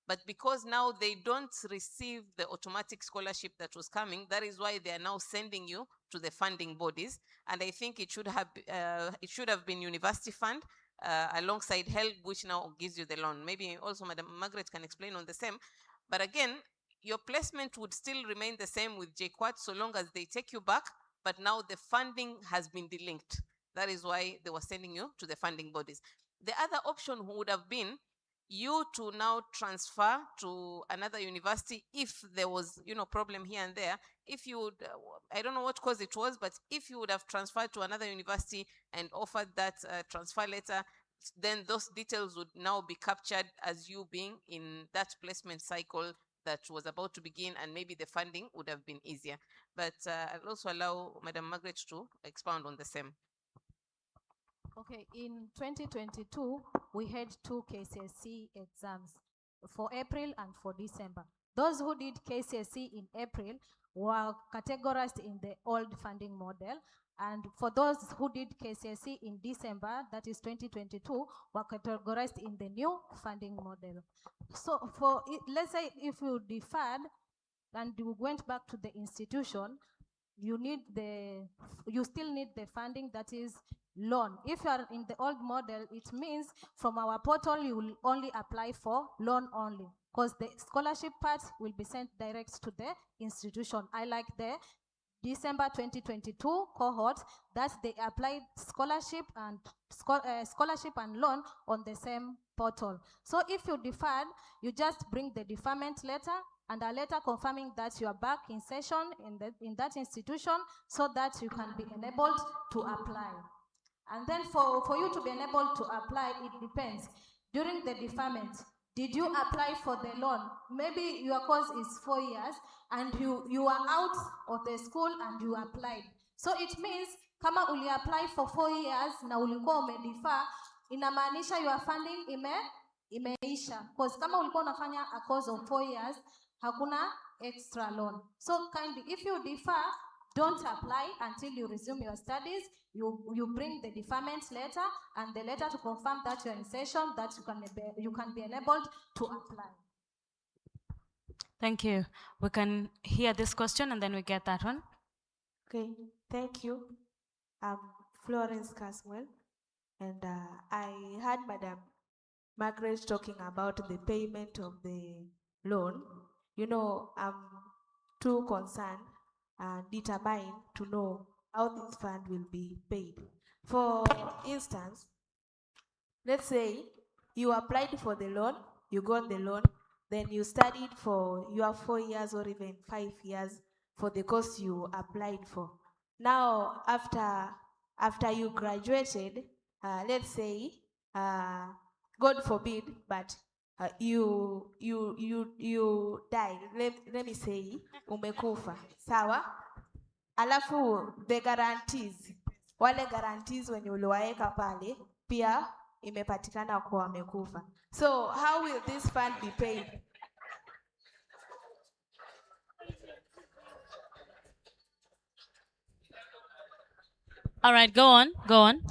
But because now they don't receive the automatic scholarship that was coming, that is why they are now sending you to the funding bodies. And I think it should have been University Fund alongside HELB, which now gives you the loan. Maybe also Madam Margaret can explain on the same. But again, your placement would still remain the same with JKUAT so long as they take you back, but now the funding has been delinked. That is why they were sending you to the funding bodies. The other option would have been you to now transfer to another university if there was, you know, problem here and there. If you would, I don't know what cause it was, but if you would have transferred to another university and offered that transfer letter, then those details would now be captured as you being in that placement cycle that was about to begin, and maybe the funding would have been easier. But I'll also allow Madam Margaret to expound on the same. Okay, in 2022, we had 2 KCSE exams for April and for December. Those who did KCSE in April were categorized in the old funding model, and for those who did KCSE in December, that is 2022, were categorized in the new funding model. So for let's say if you deferred and you went back to the institution, you still need the funding, that is loan. If you are in the old model, it means from our portal you will only apply for loan only, because the scholarship part will be sent direct to the institution. I like the December 2022 cohort that they applied scholarship and loan on the same portal. So if you deferred, you just bring the deferment letter and a letter confirming that you are back in session in that institution, so that you can be enabled to apply. And then for you to be enabled to apply, it depends. During the deferment, did you apply for the loan? Maybe your course is 4 years and you are out of the school and you applied. So it means kama uli apply for 4 years na ulikuwa umedefer, inamaanisha your funding imeisha. Because kama ulikuwa unafanya a course of 4 years, hakuna extra loan. So kindly, if you defer, don't apply until you resume your studies. You bring the deferment letter and the letter to confirm that you're in session, that you can be enabled to apply. Thank you. We can hear this question and then we get that one. Okay, thank you. I'm Florence Caswell, and I heard Madam Margaret talking about the payment of the loan. You know, I'm too concerned and determined to know how this fund will be paid. For instance, let's say you applied for the loan, you got the loan, then you studied for your 4 years or even 5 years for the course you applied for. Now, after you graduated, let's say, God forbid, but you died. Let me say, umekufa, sawa? Alafu the guarantees, wale guarantees wenye uliwaeka pale, pia imepatikana kwa wamekufa. So how will this fund be paid? All right, go on, go on.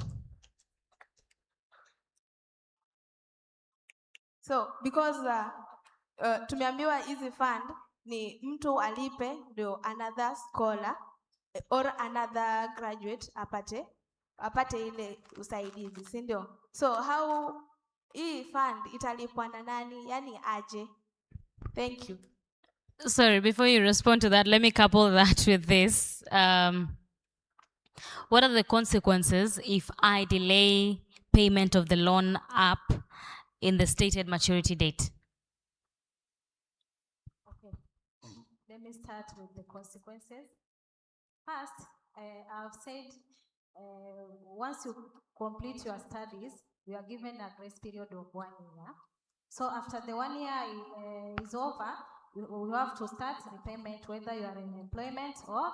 So because tumeambiwa hizi fund ni mtu alipe ndio another scholar or another graduate apate ile usaidizi, si ndio? So how hii fund italipwa na nani? Yani aje? Thank you. Sorry, before you respond to that, let me couple that with this. What are the consequences if I delay payment of the loan up in the stated maturity date? Okay, let me start with the consequences. First, I've said once you complete your studies, you are given a grace period of 1 year. So after the 1 year is over, you have to start repayment whether you are in employment or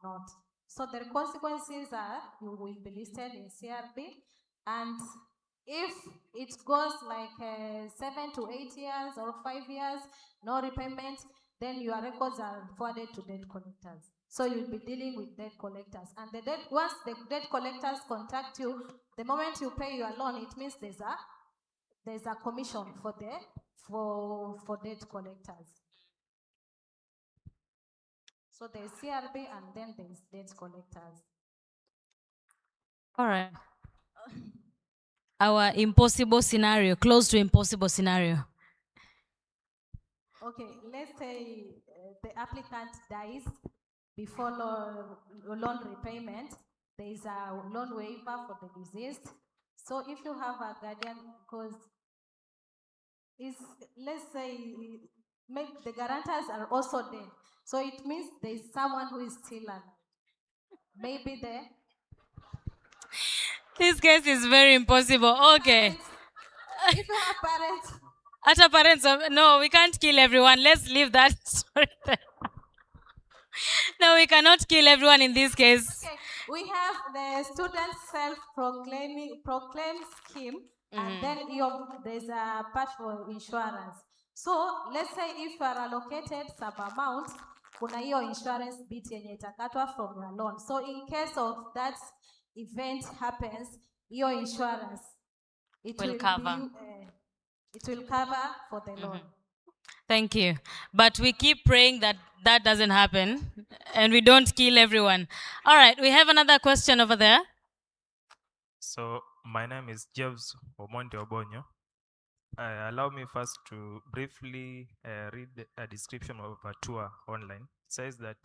not. So the consequences are you will be listed in CRB, and if it goes like 7 to 8 years or 5 years, no repayment, then your records are forwarded to debt collectors. So you'll be dealing with debt collectors, and once the debt collectors contact you, the moment you pay your loan, it means there's a commission for debt collectors. So there's CRB and then there's debt collectors. All right. Our impossible scenario, close to impossible scenario. Okay, let's say the applicant dies before loan repayment. There is a loan waiver for the deceased. So if you have a guardian, because let's say maybe the guarantors are also dead, so it means there is someone who is still alive. Maybe This case is very impossible. Okay. If you have parents. Ata parents, no, we can't kill everyone. Let's leave that story there. No, we cannot kill everyone in this case. Okay, we have the student proclaim scheme, and then there's a part for insurance. So let's say if you are allocated some amount, kuna hiyo insurance bit yenye itakatwa from your loan. So in case of that event happens, your insurance Will cover. It will cover for the loan. Thank you. But we keep praying that that doesn't happen and we don't kill everyone. All right, we have another question over there. So my name is James Omonte Obonyo. Allow me first to briefly read a description of Atua online. It says that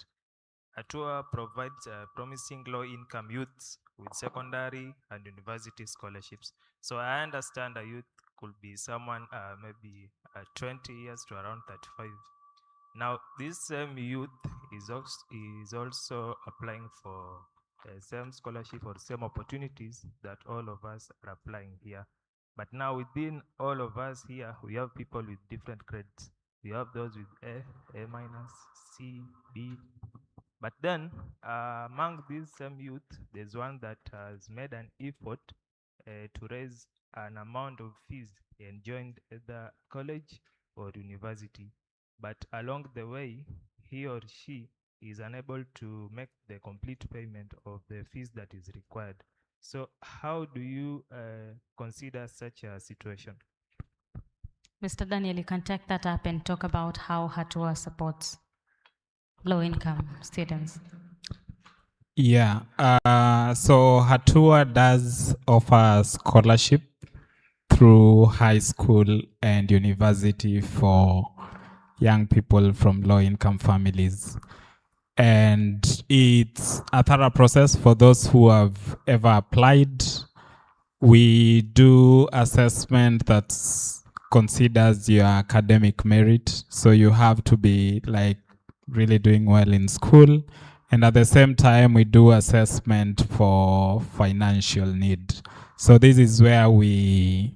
Atua provides promising low-income youths with secondary and university scholarships. So I understand a youth could be someone maybe 20 years to around 35. Now, this same youth is also applying for the same scholarship or same opportunities that all of us are applying here. But now within all of us here, we have people with different grades. We have those with A minus, C, B. But then among these same youth, there's one that has made an effort to raise an amount of fees and joined either college or university. But along the way, he or she is unable to make the complete payment of the fees that is required. So how do you consider such a situation? Mr. Daniel, you can take that up and talk about how Hatua supports low-income students. Yeah, so Hatua does offer scholarship through high school and university for young people from low-income families. And it's a thorough process for those who have ever applied. We do assessment that's considers your academic merit. So you have to be like really doing well in school. And at the same time, we do assessment for financial need. So this is where we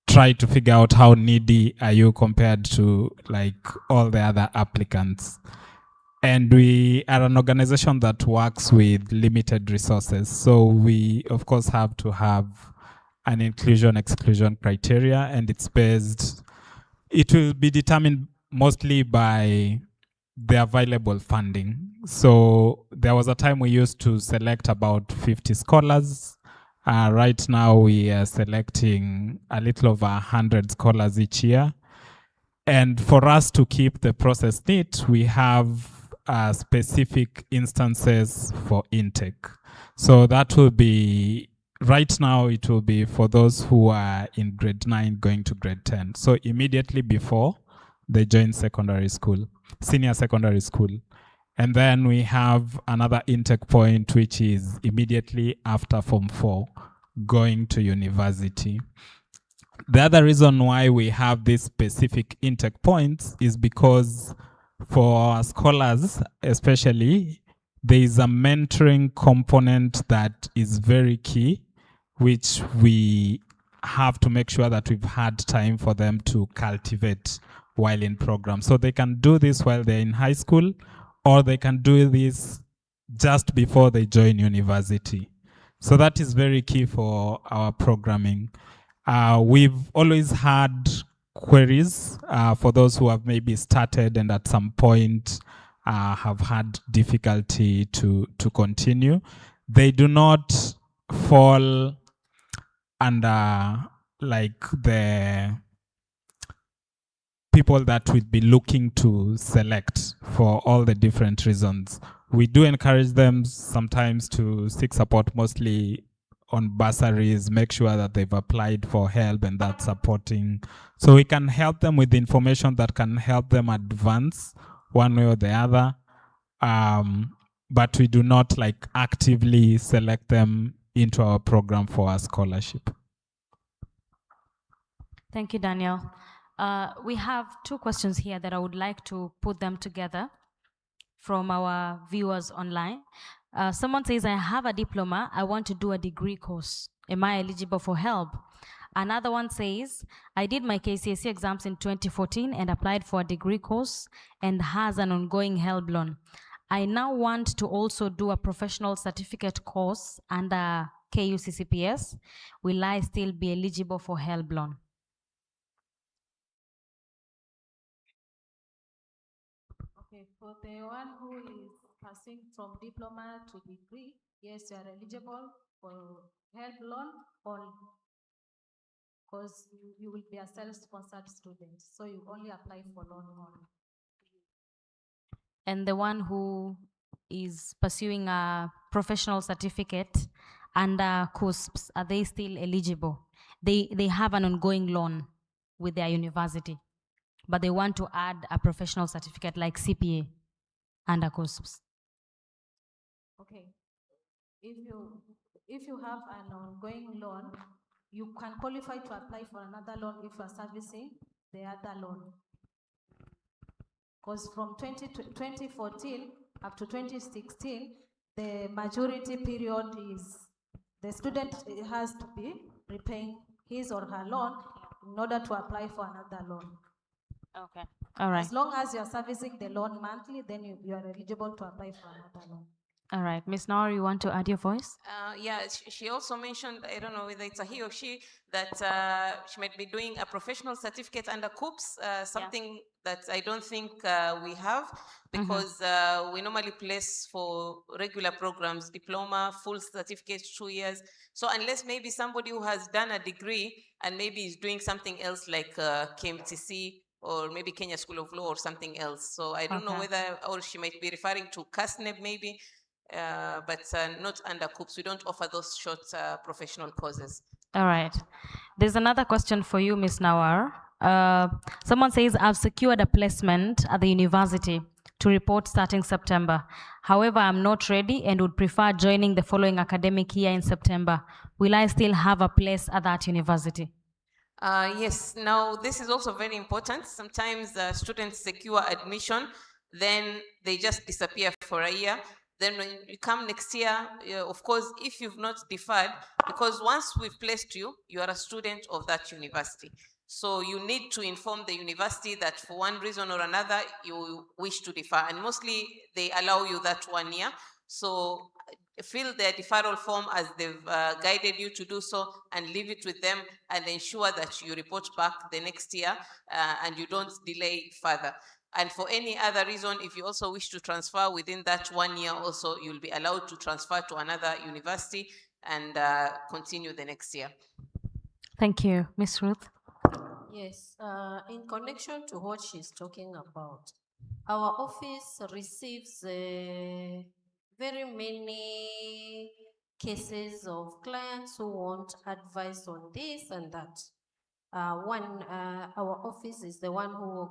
try to figure out how needy are you compared to like all the other applicants. And we are an organization that works with limited resources. So we, of course, have to have an inclusion-exclusion criteria, and it will be determined mostly by the available funding. So there was a time we used to select about 50 scholars. Right now we are selecting a little over 100 scholars each year. And for us to keep the process neat, we have specific instances for intake. So that will be, right now it will be for those who are in grade 9 going to grade 10. So immediately before they join secondary school, senior secondary school. And then we have another intake point, which is immediately after Form 4, going to university. The other reason why we have these specific intake points is because for our scholars, especially, there is a mentoring component that is very key, which we have to make sure that we've had time for them to cultivate while in program. So they can do this while they're in high school, or they can do this just before they join university. So that is very key for our programming. We've always had queries for those who have maybe started and at some point have had difficulty to continue. They do not fall under like the people that we'd be looking to select for all the different reasons. We do encourage them sometimes to seek support, mostly on bursaries, make sure that they've applied for help and that's supporting. So we can help them with the information that can help them advance one way or the other. But we do not like actively select them into our program for a scholarship. Thank you, Daniel. We have two questions here that I would like to put them together from our viewers online. Someone says, I have a diploma, I want to do a degree course. Am I eligible for help? Another one says, I did my KCSE exams in 2014 and applied for a degree course and has an ongoing help loan. I now want to also do a professional certificate course under KUCCPS. Will I still be eligible for help loan? Okay, for the one who is passing from diploma to degree, yes, you are eligible for help loan only, because you will be a self-sponsored student, so you only apply for loan only. And the one who is pursuing a professional certificate under CUSPS, are they still eligible? They have an ongoing loan with their university, but they want to add a professional certificate like CPA under CUSPS. Okay, if you have an ongoing loan, you can qualify to apply for another loan if you are servicing the other loan. Because from 2014 up to 2016, the majority period is the student has to be repaying his or her loan in order to apply for another loan. Okay, all right. As long as you are servicing the loan monthly, then you are eligible to apply for another loan. All right, Ms. Naur, you want to add your voice? Yeah, she also mentioned, I don't know whether it's a he or she, that she might be doing a professional certificate under CUPS, something that I don't think we have, because we normally place for regular programs, diploma, full certificate, 2 years. So unless maybe somebody who has done a degree and maybe is doing something else like KMTC or maybe Kenya School of Law or something else. So I don't know whether, or she might be referring to CASNEB maybe, but not under CUPS. We don't offer those short professional courses. All right. There's another question for you, Ms. Nawar. Someone says, I've secured a placement at the university to report starting September. However, I'm not ready and would prefer joining the following academic year in September. Will I still have a place at that university? Yes, now this is also very important. Sometimes students secure admission, then they just disappear for a year. Then when you come next year, of course, if you've not deferred, because once we've placed you, you are a student of that university. So you need to inform the university that for one reason or another, you wish to defer. And mostly they allow you that 1 year. So fill their deferral form as they've guided you to do so, and leave it with them, and ensure that you report back the next year and you don't delay further. And for any other reason, if you also wish to transfer within that 1 year also, you'll be allowed to transfer to another university and continue the next year. Thank you. Miss Ruth? Yes, in connection to what she's talking about, our office receives very many cases of clients who want advice on this and that. Our office is the one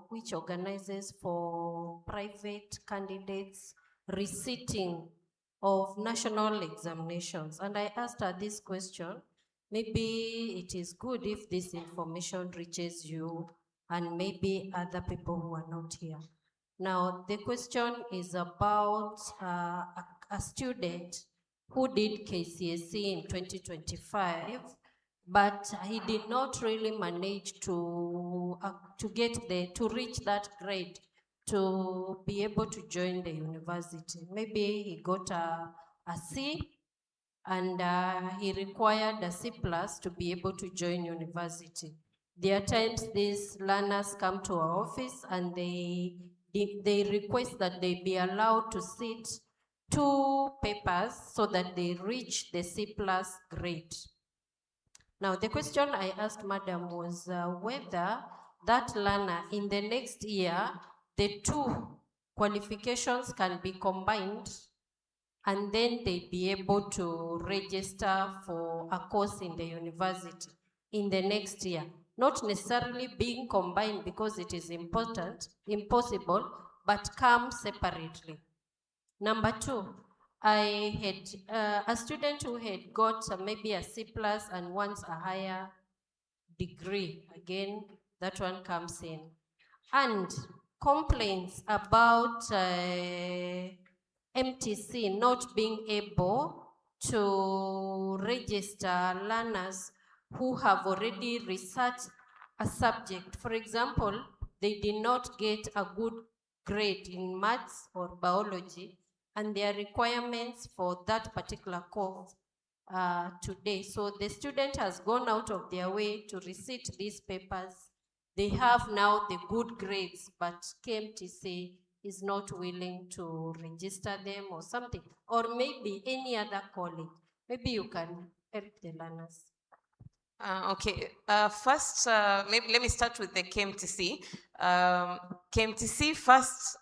which organizes for private candidates receipting of national examinations. And I asked her this question: maybe it is good if this information reaches you and maybe other people who are not here. Now, the question is about a student who did KCSE in 2025, but he did not really manage to reach that grade to be able to join the university. Maybe he got a C, and he required a C+ to be able to join university. There are times these learners come to our office and they request that they be allowed to sit 2 papers so that they reach the C+ grade. Now, the question I asked Madam was whether that learner in the next year, the 2 qualifications can be combined and then they'd be able to register for a course in the university in the next year. Not necessarily being combined because it is impossible, but come separately. Number 2, I had a student who had got maybe a C+ and wants a higher degree. Again, that one comes in. And complaints about MTC not being able to register learners who have already researched a subject. For example, they did not get a good grade in maths or biology, and their requirements for that particular course today. So the student has gone out of their way to receipt these papers. They have now the good grades, but KMTC is not willing to register them or something, or maybe any other college. Maybe you can help the learners. Okay, first, maybe let me start with the KMTC. KMTC first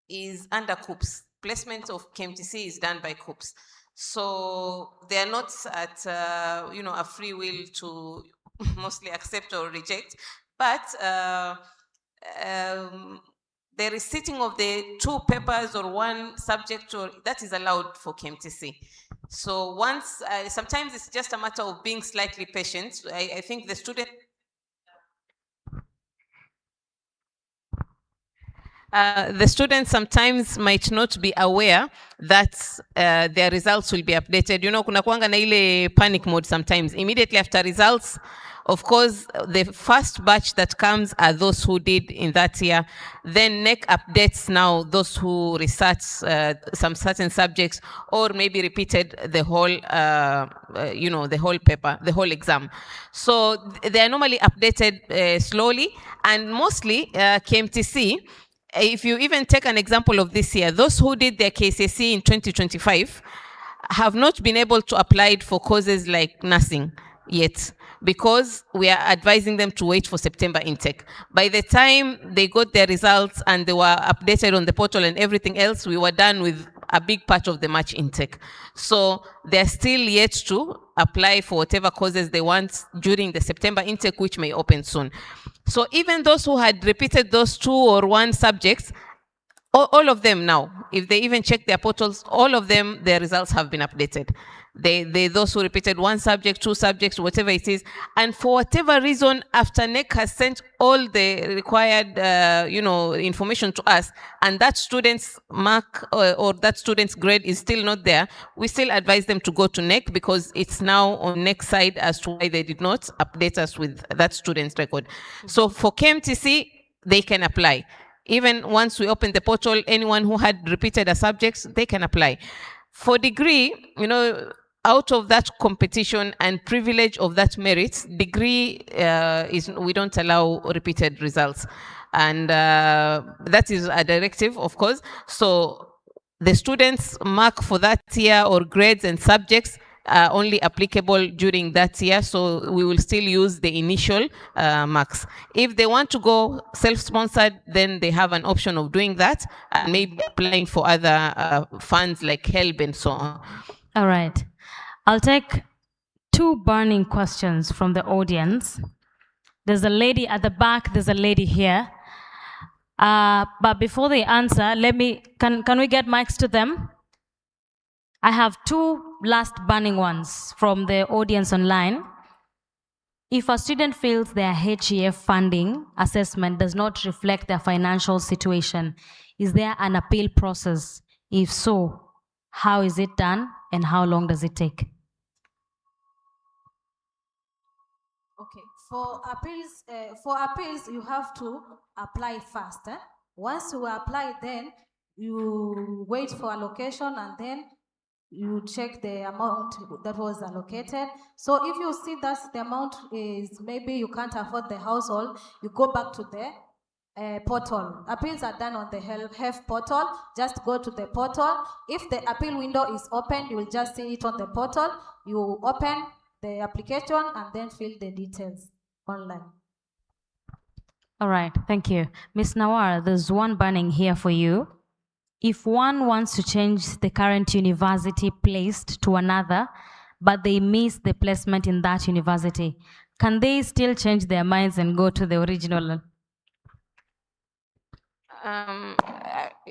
is under KUPS. Placement of KMTC is done by KUPS. So they are not at a free will to mostly accept or reject, but the receipting of the 2 papers or 1 subject, or that is allowed for KMTC. So once, sometimes it's just a matter of being slightly patient. I think the student, the students sometimes might not be aware that their results will be updated. You know, kuna kuanga na ile panic mode sometimes. Immediately after results, of course, the first batch that comes are those who did in that year. Then NEC updates now those who research some certain subjects or maybe repeated the whole, the whole paper, the whole exam. So they are normally updated slowly, and mostly KMTC, if you even take an example of this year, those who did their KCSE in 2025 have not been able to apply for courses like nursing yet, because we are advising them to wait for September intake. By the time they got their results and they were updated on the portal and everything else, we were done with a big part of the March intake. So they're still yet to apply for whatever courses they want during the September intake, which may open soon. So even those who had repeated those 2 or 1 subjects, all of them now, if they even check their portals, all of them, their results have been updated. Those who repeated one subject, two subjects, whatever it is, and for whatever reason, after NEC has sent all the required, information to us, and that student's mark or that student's grade is still not there, we still advise them to go to NEC because it's now on NEC side as to why they did not update us with that student's record. So for KMTC, they can apply. Even once we open the portal, anyone who had repeated a subject, they can apply. For degree, out of that competition and privilege of that merit, degree we don't allow repeated results. And that is a directive, of course. So the students' mark for that year or grades and subjects are only applicable during that year, so we will still use the initial marks. If they want to go self-sponsored, then they have an option of doing that and maybe applying for other funds like HELB and so on. All right. I'll take 2 burning questions from the audience. There's a lady at the back, there's a lady here. But before they answer, can we get mics to them? I have 2 last burning ones from the audience online. If a student feels their HEF funding assessment does not reflect their financial situation, is there an appeal process? If so, how is it done and how long does it take? Okay, for appeals, you have to apply first. Once you apply, then you wait for allocation and then you check the amount that was allocated. So if you see that the amount is maybe you can't afford the household, you go back to the portal. Appeals are done on the HEF portal. Just go to the portal. If the appeal window is open, you will just see it on the portal. You open the application and then fill the details online. All right, thank you. Ms. Nawar, there's one burning here for you. If one wants to change the current university placed to another, but they miss the placement in that university, can they still change their minds and go to the original?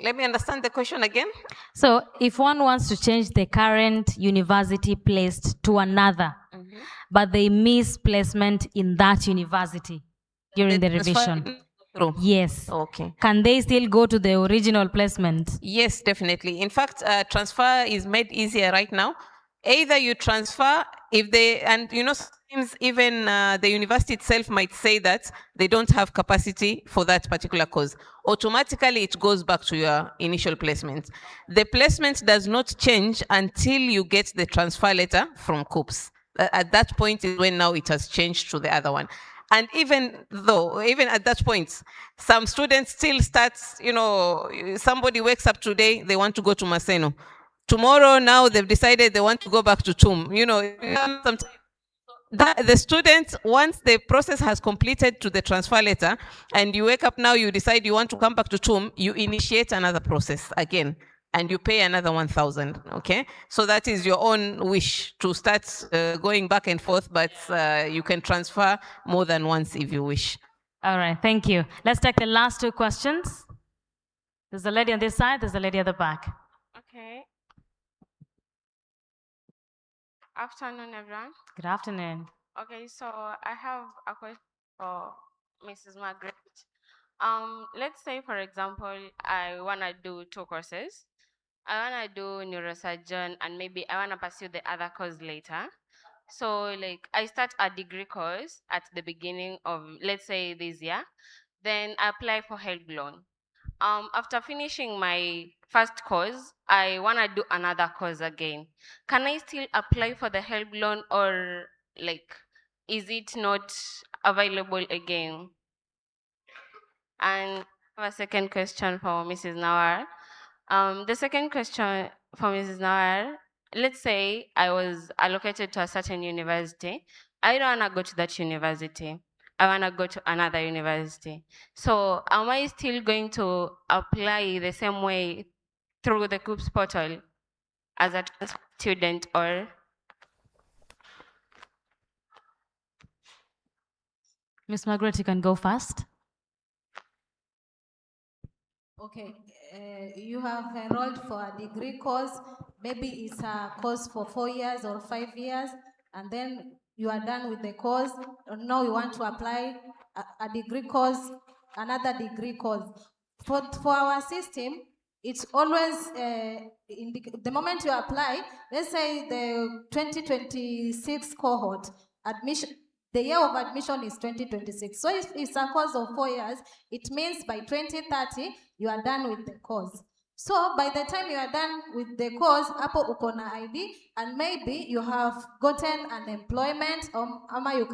Let me understand the question again. So if one wants to change the current university placed to another, but they miss placement in that university during the revision. Yes. Okay. Can they still go to the original placement? Yes, definitely. In fact, transfer is made easier right now. Either you transfer, sometimes even the university itself might say that they don't have capacity for that particular course. Automatically, it goes back to your initial placement. The placement does not change until you get the transfer letter from COOPS. At that point is when now it has changed to the other one. And even at that point, some students still start, somebody wakes up today, they want to go to Maseno. Tomorrow, now they've decided they want to go back to TUM. The students, once the process has completed to the transfer letter, and you wake up now, you decide you want to come back to TUM, you initiate another process again. And you pay another 1,000, okay? So that is your own wish to start going back and forth, but you can transfer more than once if you wish. All right, thank you. Let's take the last 2 questions. There's a lady on this side, there's a lady at the back. Okay. Afternoon, everyone. Good afternoon. Okay, so I have a question for Mrs. Margaret. Let's say, for example, I want to do 2 courses. I want to do neurosurgeon and maybe I want to pursue the other course later. So I start a degree course at the beginning of, let's say, this year. Then I apply for HELB loan. After finishing my first course, I want to do another course again. Can I still apply for the HELB loan or is it not available again? And I have a second question for Mrs. Nawar. The second question for Mrs. Nawar, let's say I was allocated to a certain university. I don't want to go to that university. I want to go to another university. So am I still going to apply the same way through the COOPS portal as a student or? Ms. Margaret, you can go first. Okay, you have enrolled for a degree course, maybe it's a course for 4 years or 5 years, and then you are done with the course, and now you want to apply a degree course, another degree course. For our system, it's always, the moment you apply, let's say the 2026 cohort, admission, the year of admission is 2026. So if it's a course of 4 years, it means by 2030, you are done with the course. So by the time you are done with the course, hapo uko na ID, and maybe you have gotten an employment, ama you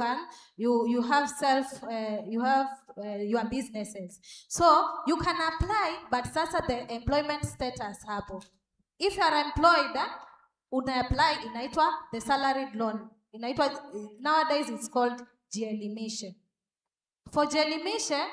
have your businesses. So you can apply, but sasa the employment status hapo. If you are employed, una apply, inaitwa the salaried loan. Nowadays it's called GELimishe. For GELimishe,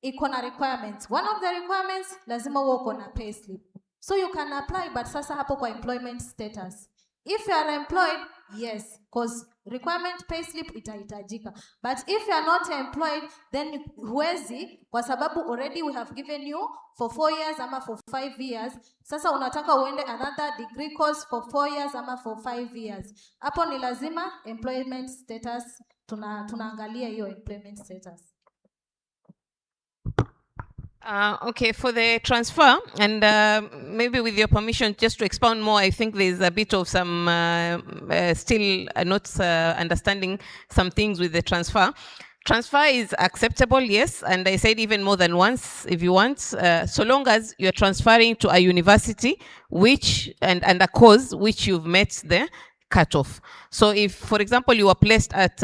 iko na requirements. One of the requirements, lazima uwe uko na payslip. So you can apply, but sasa hapo kwa employment status. If you are employed, yes, because requirement payslip itahitajika. But if you are not employed, then huwezi, kwa sababu already we have given you for 4 years ama for 5 years. Sasa unataka uende another degree course for 4 years ama for 5 years. Hapo ni lazima employment status, tunaangalia hiyo employment status. Okay, for the transfer, and maybe with your permission, just to expound more, I think there's a bit of some still not understanding some things with the transfer. Transfer is acceptable, yes, and I said even more than once, if you want, so long as you're transferring to a university which and a course which you've met the cutoff. So if, for example, you are placed at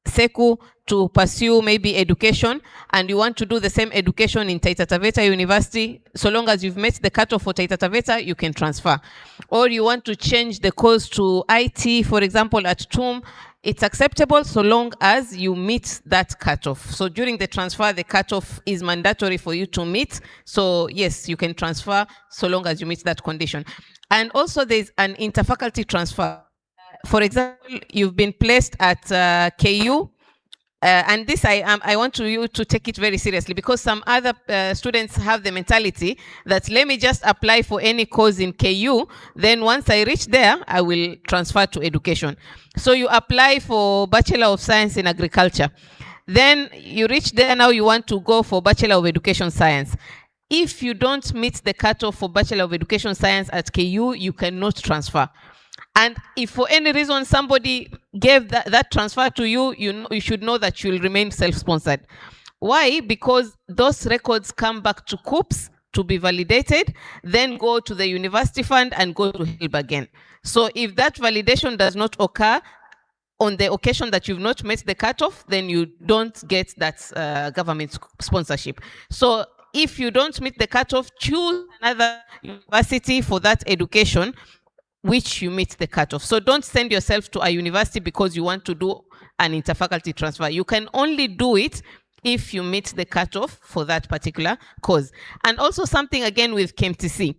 SECU to pursue maybe education, and you want to do the same education in Taita Taveta University, so long as you've met the cutoff for Taita Taveta, you can transfer. Or you want to change the course to IT, for example, at TUM, it's acceptable so long as you meet that cutoff. So during the transfer, the cutoff is mandatory for you to meet. So yes, you can transfer so long as you meet that condition. And also there's an interfaculty transfer. For example, you've been placed at KU, and this I want you to take it very seriously, because some other students have the mentality that let me just apply for any course in KU, then once I reach there, I will transfer to education. So you apply for Bachelor of Science in Agriculture. Then you reach there, now you want to go for Bachelor of Education Science. If you don't meet the cutoff for Bachelor of Education Science at KU, you cannot transfer. And if for any reason somebody gave that transfer to you, you should know that you will remain self-sponsored. Why? Because those records come back to COOPS to be validated, then go to the university fund and go to HELB again. So if that validation does not occur on the occasion that you've not met the cutoff, then you don't get that government sponsorship. So if you don't meet the cutoff, choose another university for that education which you meet the cutoff. So don't send yourself to a university because you want to do an interfaculty transfer. You can only do it if you meet the cutoff for that particular course. And also something again with KMTC.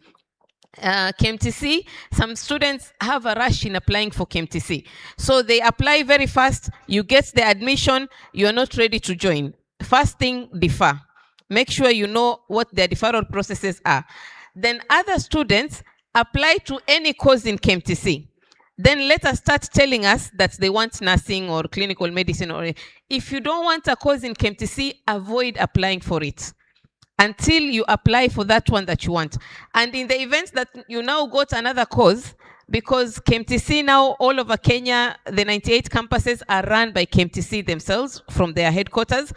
KMTC, some students have a rush in applying for KMTC. So they apply very fast, you get the admission, you're not ready to join. First thing, defer. Make sure you know what their deferral processes are. Then other students apply to any course in KMTC. Then let us start telling us that they want nursing or clinical medicine. Or if you don't want a course in KMTC, avoid applying for it until you apply for that one that you want. And in the event that you now got another course, because KMTC now all over Kenya, the 98 campuses are run by KMTC themselves from their headquarters.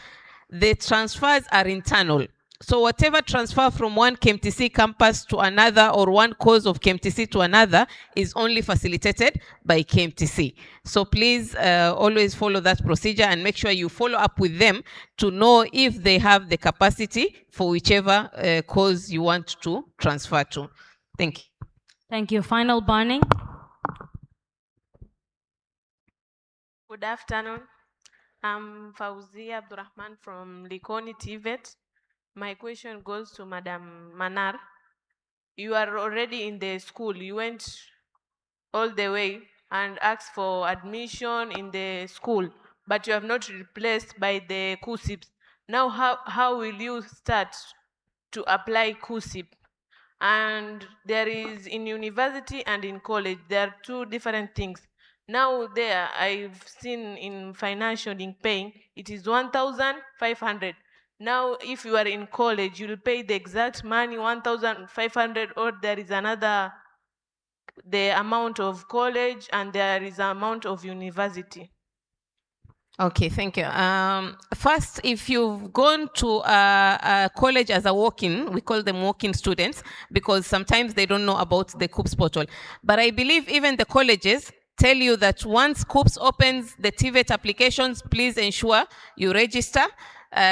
The transfers are internal. So whatever transfer from one KMTC campus to another or one course of KMTC to another is only facilitated by KMTC. So please always follow that procedure and make sure you follow up with them to know if they have the capacity for whichever course you want to transfer to. Thank you. Thank you. Final burning. Good afternoon. I'm Fauzia Abdurrahman from Likoni TVET. My question goes to Madam Manar. You are already in the school. You went all the way and asked for admission in the school, but you have not replaced by the KUSIPs. Now, how will you start to apply KUSIP. And there is in university and in college, there are two different things. Now there, I've seen in financial in paying, it is 1,500. Now, if you are in college, you'll pay the exact money, 1,500, or there is another, the amount of college, and there is amount of university. Okay, thank you. First, if you've gone to a college as a walk-in, we call them walk-in students because sometimes they don't know about the KUPS portal. But I believe even the colleges tell you that once KUPS opens the TVET applications, please ensure you register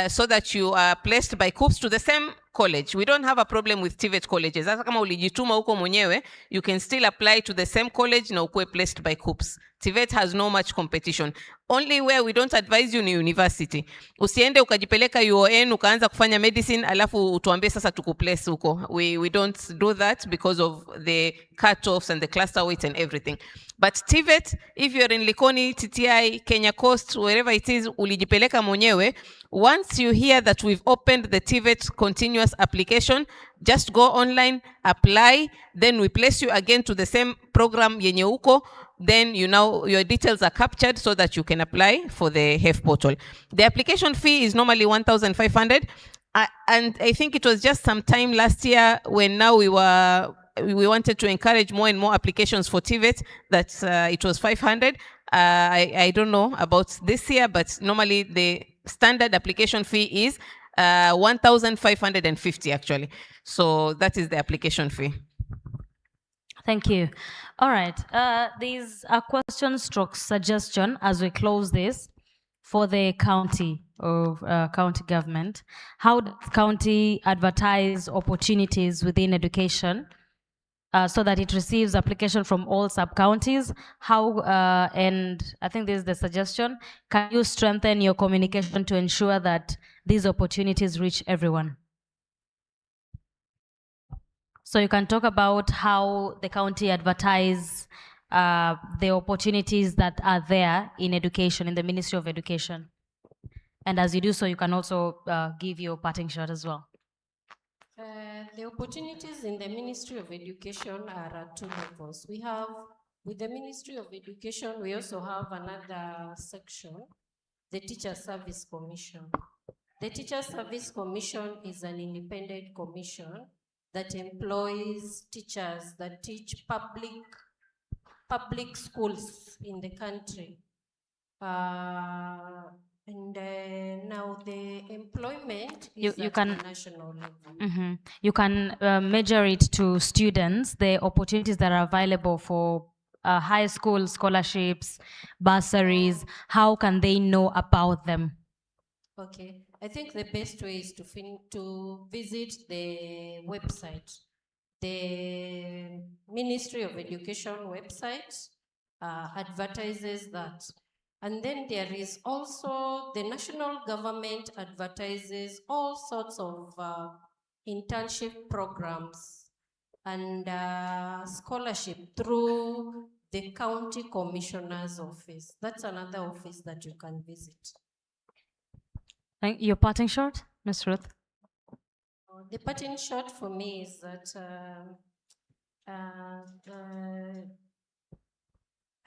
so that you are placed by KUPS to the same college. We don't have a problem with TVET colleges. Hata kama ulijituma huko mwenyewe, you can still apply to the same college na ukue placed by KUPS. TVET has no much competition. Only where we don't advise you ni university. Usiende ukajipeleka UON ukaanza kufanya medicine alafu utuambie sasa tukuplace huko. We don't do that because of the cutoffs and the cluster weights and everything. But TVET, if you're in Likoni, TTI, Kenya Coast, wherever it is, ulijipeleka mwenyewe, once you hear that we've opened the TVET continuous application, just go online, apply, then we place you again to the same program yenye uko, then your details are captured so that you can apply for the HEF portal. The application fee is normally 1,500, and I think it was just some time last year when now we wanted to encourage more and more applications for TVET that it was 500. I don't know about this year, but normally the standard application fee is 1,550 actually. So that is the application fee. Thank you. All right. There's a question stroke suggestion as we close this for the county of county government. How does county advertise opportunities within education so that it receives application from all sub-counties? How, and I think this is the suggestion, can you strengthen your communication to ensure that these opportunities reach everyone? So you can talk about how the county advertise the opportunities that are there in education, in the Ministry of Education. And as you do so, you can also give your parting shot as well. The opportunities in the Ministry of Education are at two levels. We have, with the Ministry of Education, we also have another section, the Teacher Service Commission. The Teacher Service Commission is an independent commission that employs teachers that teach public schools in the country. Now the employment is at the national level. You can measure it to students, the opportunities that are available for high school scholarships, bursaries. How can they know about them? Okay, I think the best way is to visit the website. The Ministry of Education website advertises that. And then there is also the national government advertises all sorts of internship programs and scholarship through the county commissioner's office. That's another office that you can visit. Your parting shot, Ms. Ruth? The parting shot for me is that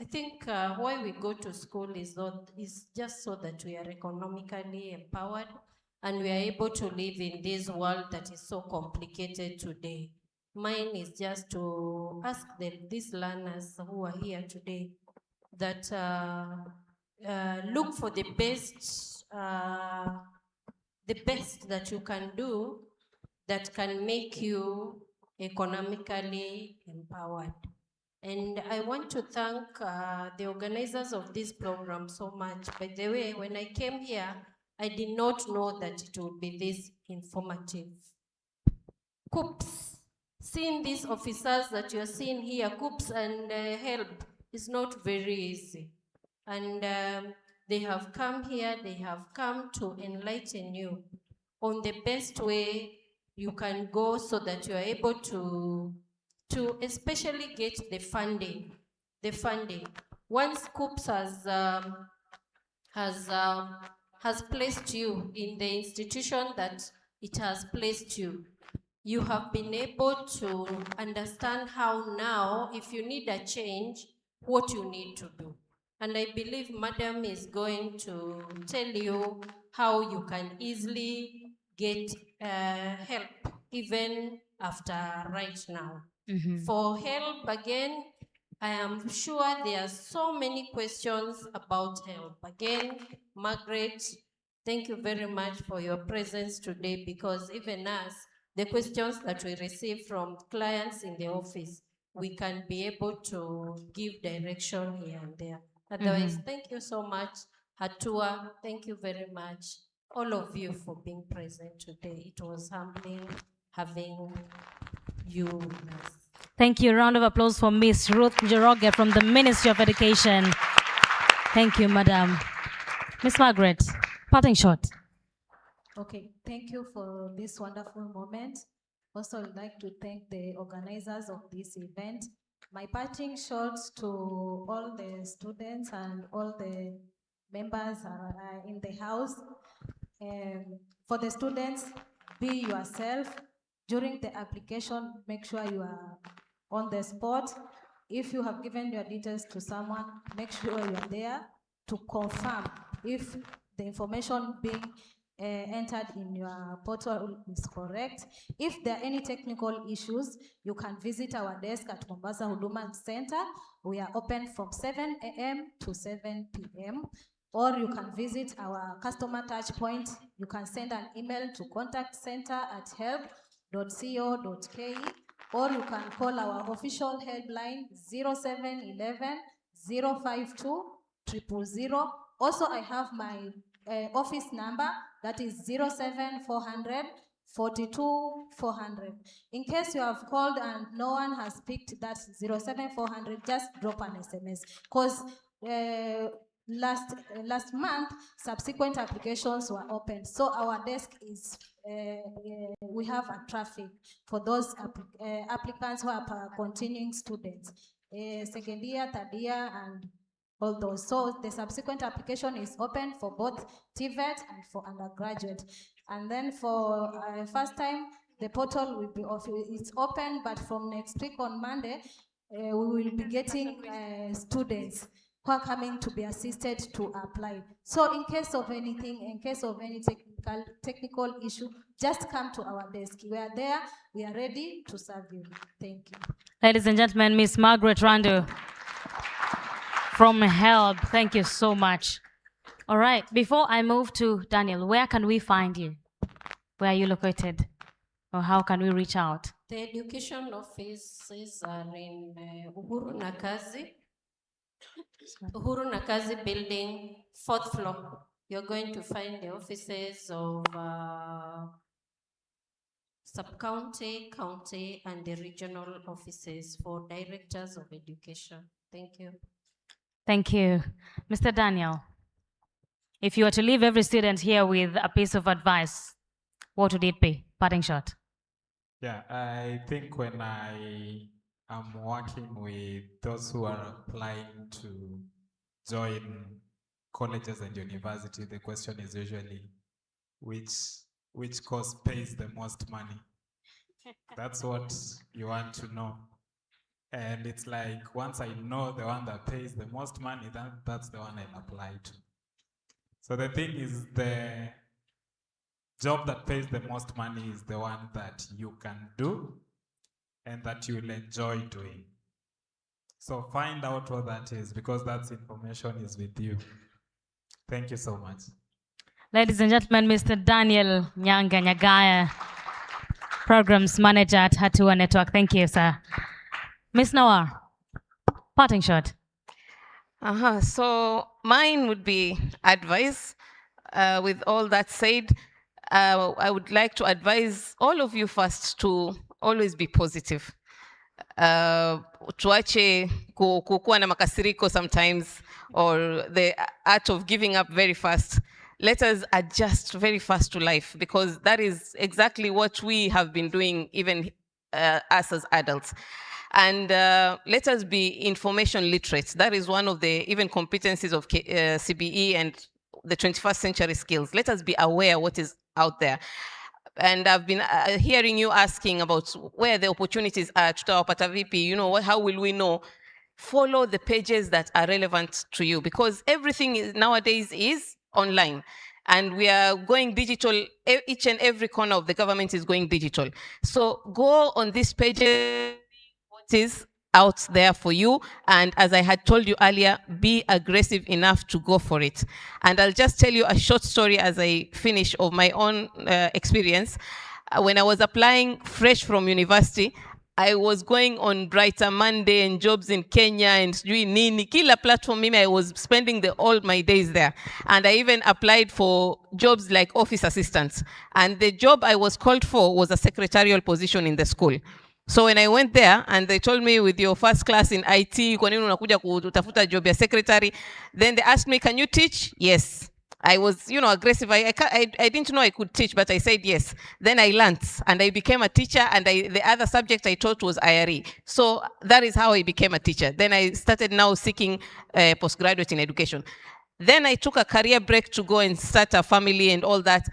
I think why we go to school is just so that we are economically empowered and we are able to live in this world that is so complicated today. Mine is just to ask these learners who are here today that look for the best that you can do that can make you economically empowered. And I want to thank the organizers of this program so much. By the way, when I came here, I did not know that it would be this informative. KUPS, seeing these officers that you are seeing here, KUPS and HELB, is not very easy. And they have come here, they have come to enlighten you on the best way you can go so that you are able to especially get the funding. Once KUPS has placed you in the institution that it has placed you, you have been able to understand how now, if you need a change, what you need to do. And I believe Madam is going to tell you how you can easily get help even after right now. Mhm. For help, again, I am sure there are so many questions about help. Again, Margaret, thank you very much for your presence today, because even us, the questions that we receive from clients in the office, we can be able to give direction here and there. Otherwise, thank you so much. Hatua, thank you very much, all of you, for being present today. It was humbling having you with us. Thank you. Round of applause for Miss Ruth Njoroge from the Ministry of Education. Thank you, Madam. Miss Margaret, parting shot. Okay, thank you for this wonderful moment. Also, I'd like to thank the organizers of this event. My parting shot to all the students and all the members in the house. For the students, be yourself. During the application, make sure you are on the spot. If you have given your details to someone, make sure you are there to confirm if the information being entered in your portal is correct. If there are any technical issues, you can visit our desk at Mombasa Huduma Center. We are open from 7 a.m. to 7 p.m. Or you can visit our customer touch point. You can send an email to contactcenter@help.co.ke, or you can call our official helpline 0711 052 000. Also, I have my office number, that is 07400 42 400. In case you have called and no one has picked that 07400, just drop an SMS, because last month subsequent applications were opened, so our desk is we have a traffic for those applicants who are continuing students, second year, third year, and all those. So the subsequent application is open for both TVET and for undergraduate. And then for first time, the portal will be it's open, but from next week on Monday, we will be getting students who are coming to be assisted to apply. So in case of anything, in case of any technical issue, just come to our desk. We are there, we are ready to serve you. Thank you. Ladies and gentlemen, Miss Margaret Randu from HELP. Thank you so much. All right, before I move to Daniel, where can we find you? Where are you located? Or how can we reach out? The education offices are in Uhuru Nakazi. Uhuru Nakazi building, 4th floor. You're going to find the offices of sub-county, county, and the regional offices for directors of education. Thank you. Thank you. Mr. Daniel, if you were to leave every student here with a piece of advice, what would it be? Parting shot. Yeah, I think when I am working with those who are applying to join colleges and university, the question is usually which course pays the most money. That's what you want to know. And it's like, once I know the one that pays the most money, that's the one I'll apply to. So the thing is, the job that pays the most money is the one that you can do and that you will enjoy doing. So find out what that is, because that information is with you. Thank you so much. Ladies and gentlemen, Mr. Daniel Nyanga Nyagaya, Programs Manager at Hatua Network. Thank you, sir. Ms. Nawar, parting shot. So mine would be advice. With all that said, I would like to advise all of you first to always be positive. Tuache kukuwa na makasiriko sometimes, or the art of giving up very fast. Let us adjust very fast to life, because that is exactly what we have been doing, even us as adults. And let us be information literate. That is one of the even competencies of CBE and the 21st century skills. Let us be aware what is out there. and I've been hearing you asking about where the opportunities are. Tutawapata vipi? You know, how will we know? Follow the pages that are relevant to you, because everything nowadays is online. And we are going digital. Each and every corner of the government is going digital. So go on these pages, what is out there for you. And as I had told you earlier, be aggressive enough to go for it. And I'll just tell you a short story as I finish of my own experience. When I was applying fresh from university, I was going on Brighter Monday and Jobs in Kenya and doing Nini. Kila platform, I was spending all my days there. And I even applied for jobs like office assistants. And the job I was called for was a secretarial position in the school. So when I went there and they told me, with your first class in IT, kwa nini unakuja kutafuta job ya secretary? Then they asked me, can you teach? Yes. I was, aggressive. I didn't know I could teach, but I said yes. Then I learned and I became a teacher, and the other subject I taught was IRE. So that is how I became a teacher. Then I started now seeking postgraduate in education. Then I took a career break to go and start a family and all that.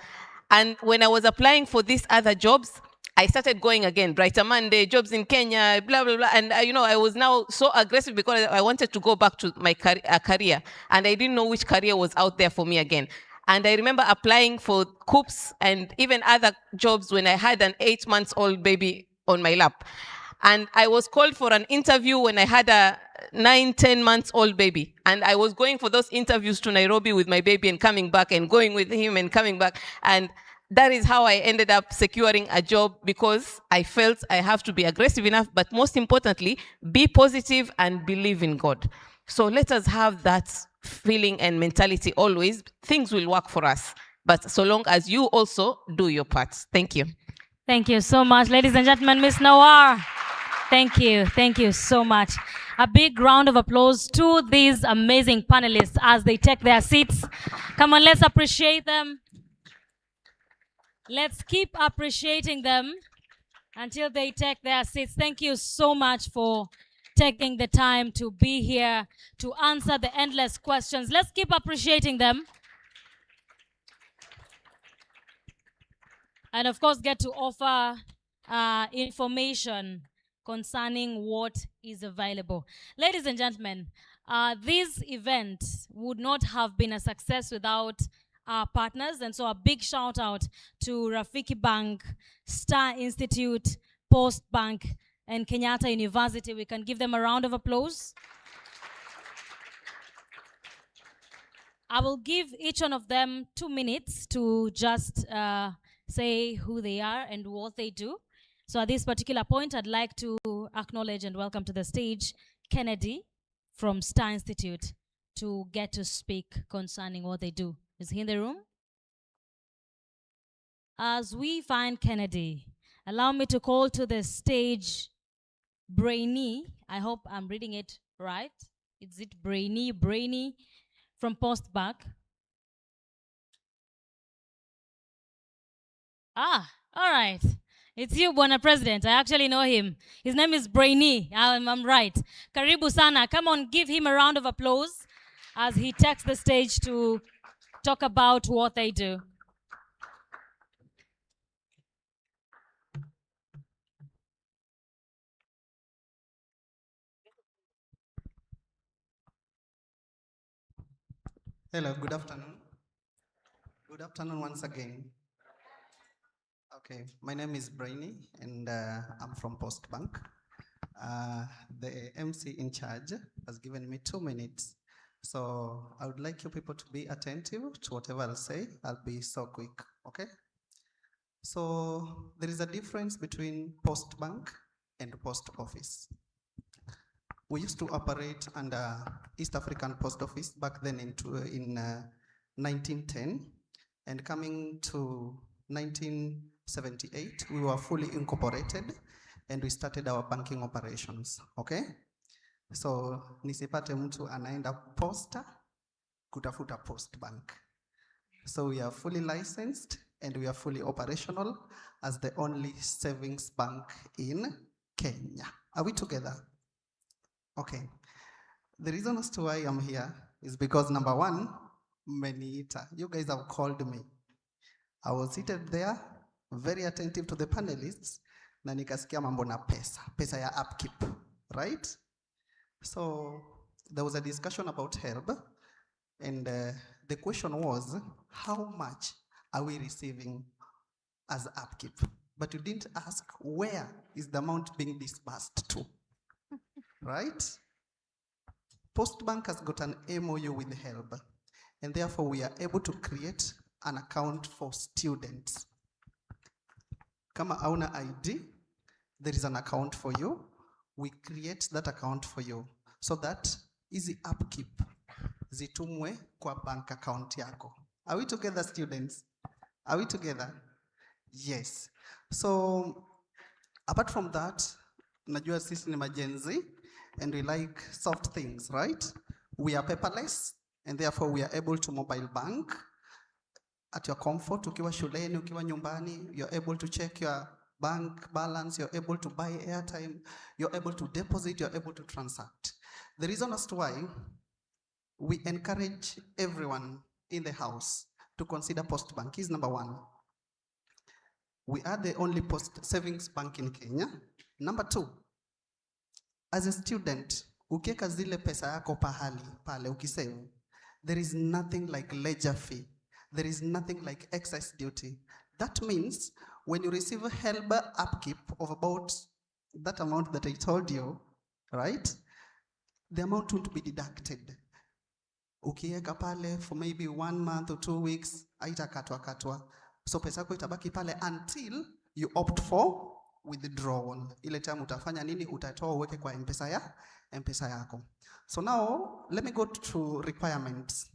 And when I was applying for these other jobs, I started going again, Brighter Monday, Jobs in Kenya, blah, blah, blah. And, I was now so aggressive because I wanted to go back to my career. And I didn't know which career was out there for me again. And I remember applying for COOPs and even other jobs when I had an 8-month-old baby on my lap. And I was called for an interview when I had a 9-10-month-old baby. And I was going for those interviews to Nairobi with my baby and coming back and going with him and coming back. And that is how I ended up securing a job, because I felt I have to be aggressive enough, but most importantly, be positive and believe in God. So let us have that feeling and mentality always. Things will work for us, but so long as you also do your part. Thank you. Thank you so much, ladies and gentlemen. Ms. Nawar, thank you. Thank you so much. A big round of applause to these amazing panelists as they take their seats. Come on, let's appreciate them. Let's keep appreciating them until they take their seats. Thank you so much for taking the time to be here to answer the endless questions. Let's keep appreciating them. And of course, get to offer information concerning what is available. Ladies and gentlemen, this event would not have been a success without our partners, and so a big shout out to Rafiki Bank, Star Institute, Post Bank, and Kenyatta University. We can give them a round of applause. I will give each one of them 2 minutes to just say who they are and what they do. So at this particular point, I'd like to acknowledge and welcome to the stage Kennedy from Star Institute to get to speak concerning what they do. Is he in the room? As we find Kennedy, allow me to call to the stage Brainy. I hope I'm reading it right. Is it Brainy? Brainy from Post Bank. Ah, all right. It's you, Bwana President. I actually know him. His name is Brainy. I'm right. Karibu sana. Come on, give him a round of applause as he takes the stage to talk about what they do. Hello, good afternoon. Good afternoon once again. Okay, my name is Brainy and I'm from Post Bank. The MC in charge has given me 2 minutes. So I would like you people to be attentive to whatever I'll say. I'll be so quick, okay? So there is a difference between Post Bank and Post Office. We used to operate under East African Post Office back then in 1910, and coming to 1978, we were fully incorporated and we started our banking operations, okay? So nisipate mtu anaenda posta kutafuta Post Bank. So we are fully licensed and we are fully operational as the only savings bank in Kenya. Are we together? Okay. The reason as to why I'm here is because number one, mmeniita. You guys have called me. I was seated there very attentive to the panelists, na nikasikia mambo na pesa ya upkeep, right? So there was a discussion about HELB, and the question was, how much are we receiving as upkeep? But you didn't ask where is the amount being disbursed to, right? Postbank has got an MOU with HELB, and therefore we are able to create an account for students. Kama hauna ID, there is an account for you. We create that account for you so that easy upkeep zitumwe kwa bank account yako. Are we together, students? Are we together? Yes. So apart from that, najua sisi ni majenzi and we like soft things, right? We are paperless and therefore we are able to mobile bank at your comfort. Ukiwa shuleni, ukiwa nyumbani, you're able to check your bank balance, you're able to buy airtime, you're able to deposit, you're able to transact. The reason as to why we encourage everyone in the house to consider Postbank is number one, we are the only post savings bank in Kenya. Number two, as a student, ukieka zile pesa yako pale ukisave, there is nothing like ledger fee. There is nothing like excess duty. That means when you receive a HELB upkeep of about that amount that I told you, right? The amount won't be deducted. Ukieka pale for maybe 1 month or 2 weeks, haitakatwa. So pesa yako itabaki pale until you opt for withdrawal. Ile time utafanya nini? Utatoa uweke kwa M-Pesa yako. So now let me go to requirements.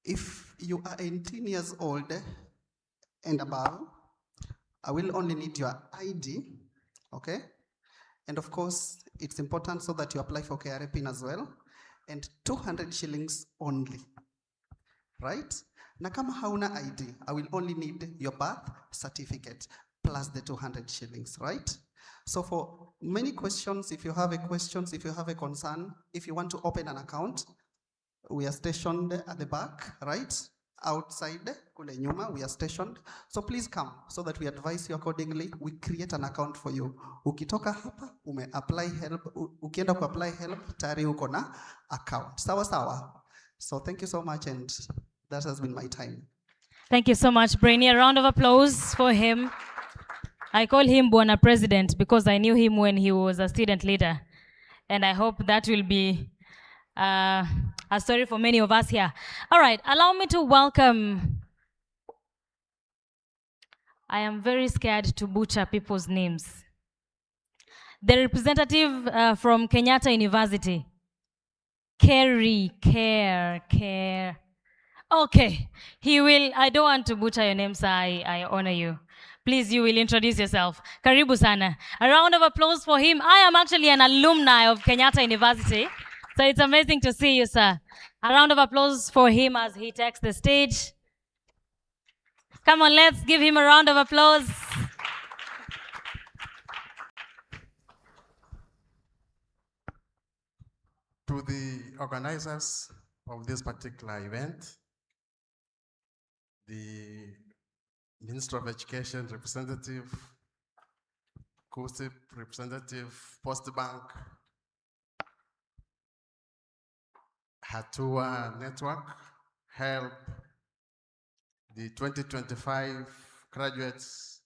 If you are 18 years old and above, I will only need your ID, okay? And of course, it's important so that you apply for KRA PIN as well, and 200 shillings only, right? Na kama hauna ID, I will only need your birth certificate plus the 200 shillings, right? So for many questions, if you have a questions, if you have a concern, if you want to open an account, we are stationed at the back, right? Outside, kule nyuma, we are stationed. So please come so that we advise you accordingly. We create an account for you. Ukitoka hapa, apply HELB. Ukienda ku apply HELB, tayari uko na account. Sawa sawa. So thank you so much, and that has been my time. Thank you so much, Brainy. A round of applause for him. I call him Bwana President because I knew him when he was a student leader. And I hope that will be a story for many of us here. All right, allow me to welcome. I am very scared to butcher people's names. The representative from Kenyatta University. Care. Okay, he will, I don't want to butcher your name, so I honor you. Please, you will introduce yourself. Karibu sana. A round of applause for him. I am actually an alumni of Kenyatta University, so it's amazing to see you, sir. A round of applause for him as he takes the stage. Come on, let's give him a round of applause. To the organizers of this particular event, the Minister of Education representative, KUSIP representative, Postbank, Hatua Network, HELB, the 2025 graduates,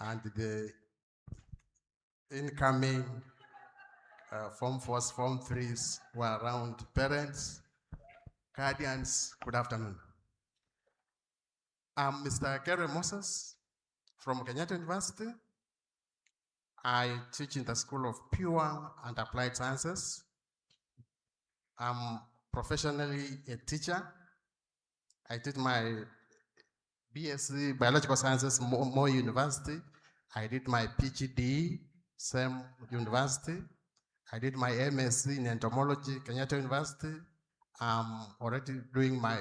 and the incoming Form 4s, Form 3s who are around, parents, guardians, good afternoon. I'm Mr. Kerry Moses from Kenyatta University. I teach in the School of Pure and Applied Sciences. I'm professionally a teacher. I did my BSc Biological Sciences, Moi University. I did my PhD, same university. I did my MSc in entomology, Kenyatta University. I'm already doing my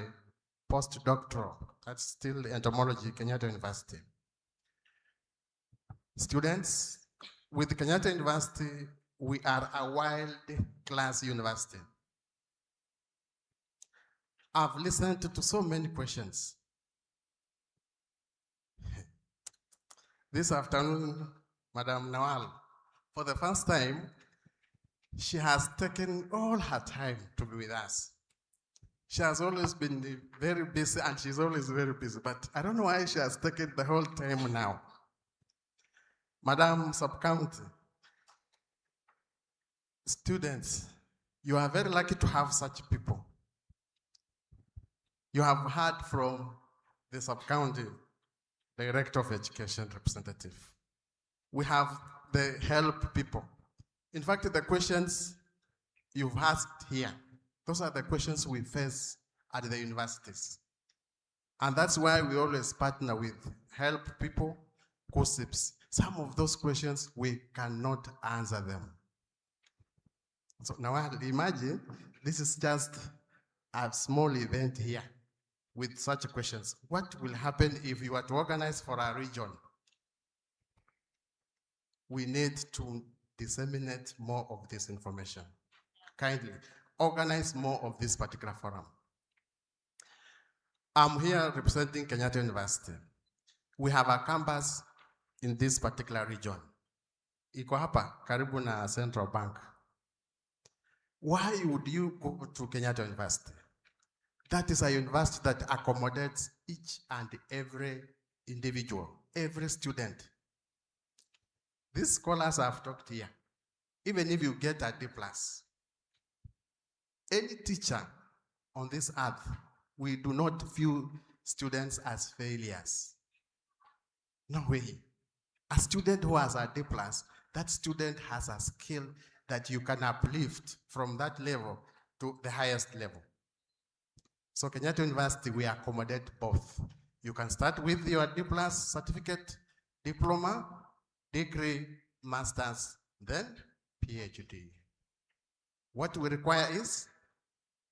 postdoctoral, that's still entomology, Kenyatta University. Students, with Kenyatta University, we are a world-class university. I've listened to so many questions. This afternoon, Madam Nawal, for the first time, she has taken all her time to be with us. She has always been very busy, and she's always very busy, but I don't know why she has taken the whole time now. Madam Sub-County, students, you are very lucky to have such people. You have heard from the Sub-County Director of Education representative. We have the help people. In fact, the questions you've asked here, those are the questions we face at the universities. And that's why we always partner with help people, COSIPs. Some of those questions, we cannot answer them. So now imagine, this is just a small event here with such questions. What will happen if you are to organize for a region? We need to disseminate more of this information. Kindly organize more of this particular forum. I'm here representing Kenyatta University. We have a campus in this particular region. Iko hapa karibu na Central Bank. Why would you go to Kenyatta University? That is a university that accommodates each and every individual, every student. These scholars have talked here. Even if you get a D+, any teacher on this earth, we do not view students as failures. No way. A student who has a D+, that student has a skill that you can uplift from that level to the highest level. So Kenyatta University, we accommodate both. You can start with your D+ certificate, diploma, degree, master's, then PhD. What we require is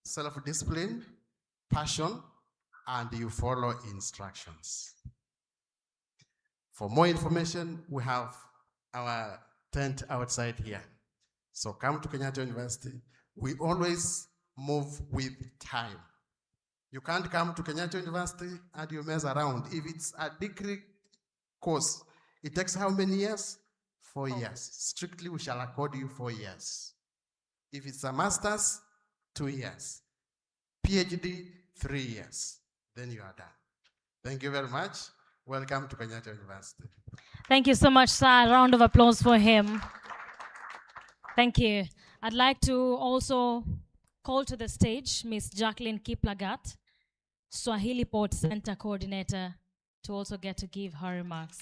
self-discipline, passion, and you follow instructions. For more information, we have our tent outside here. So come to Kenyatta University. We always move with time. You can't come to Kenyatta University and you mess around. If it's a degree course, it takes how many years? 4 years. Strictly, we shall accord you 4 years. If it's a master's, 2 years. PhD, 3 years. Then you are done. Thank you very much. Welcome to Kenyatta University. Thank you so much, sir. A round of applause for him. Thank you. I'd like to also call to the stage Ms. Jacqueline Kiplagat, Swahili Port Center Coordinator, to also get to give her remarks.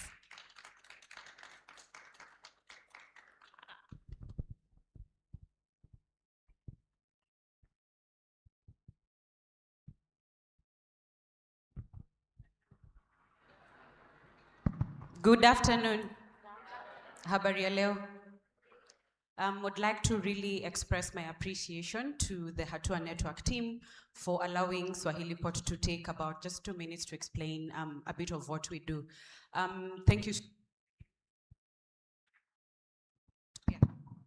Good afternoon. Habari ya leo. Would like to really express my appreciation to the Hatua Network team for allowing Swahili Pot to take about just 2 minutes to explain a bit of what we do. Thank you. Yeah.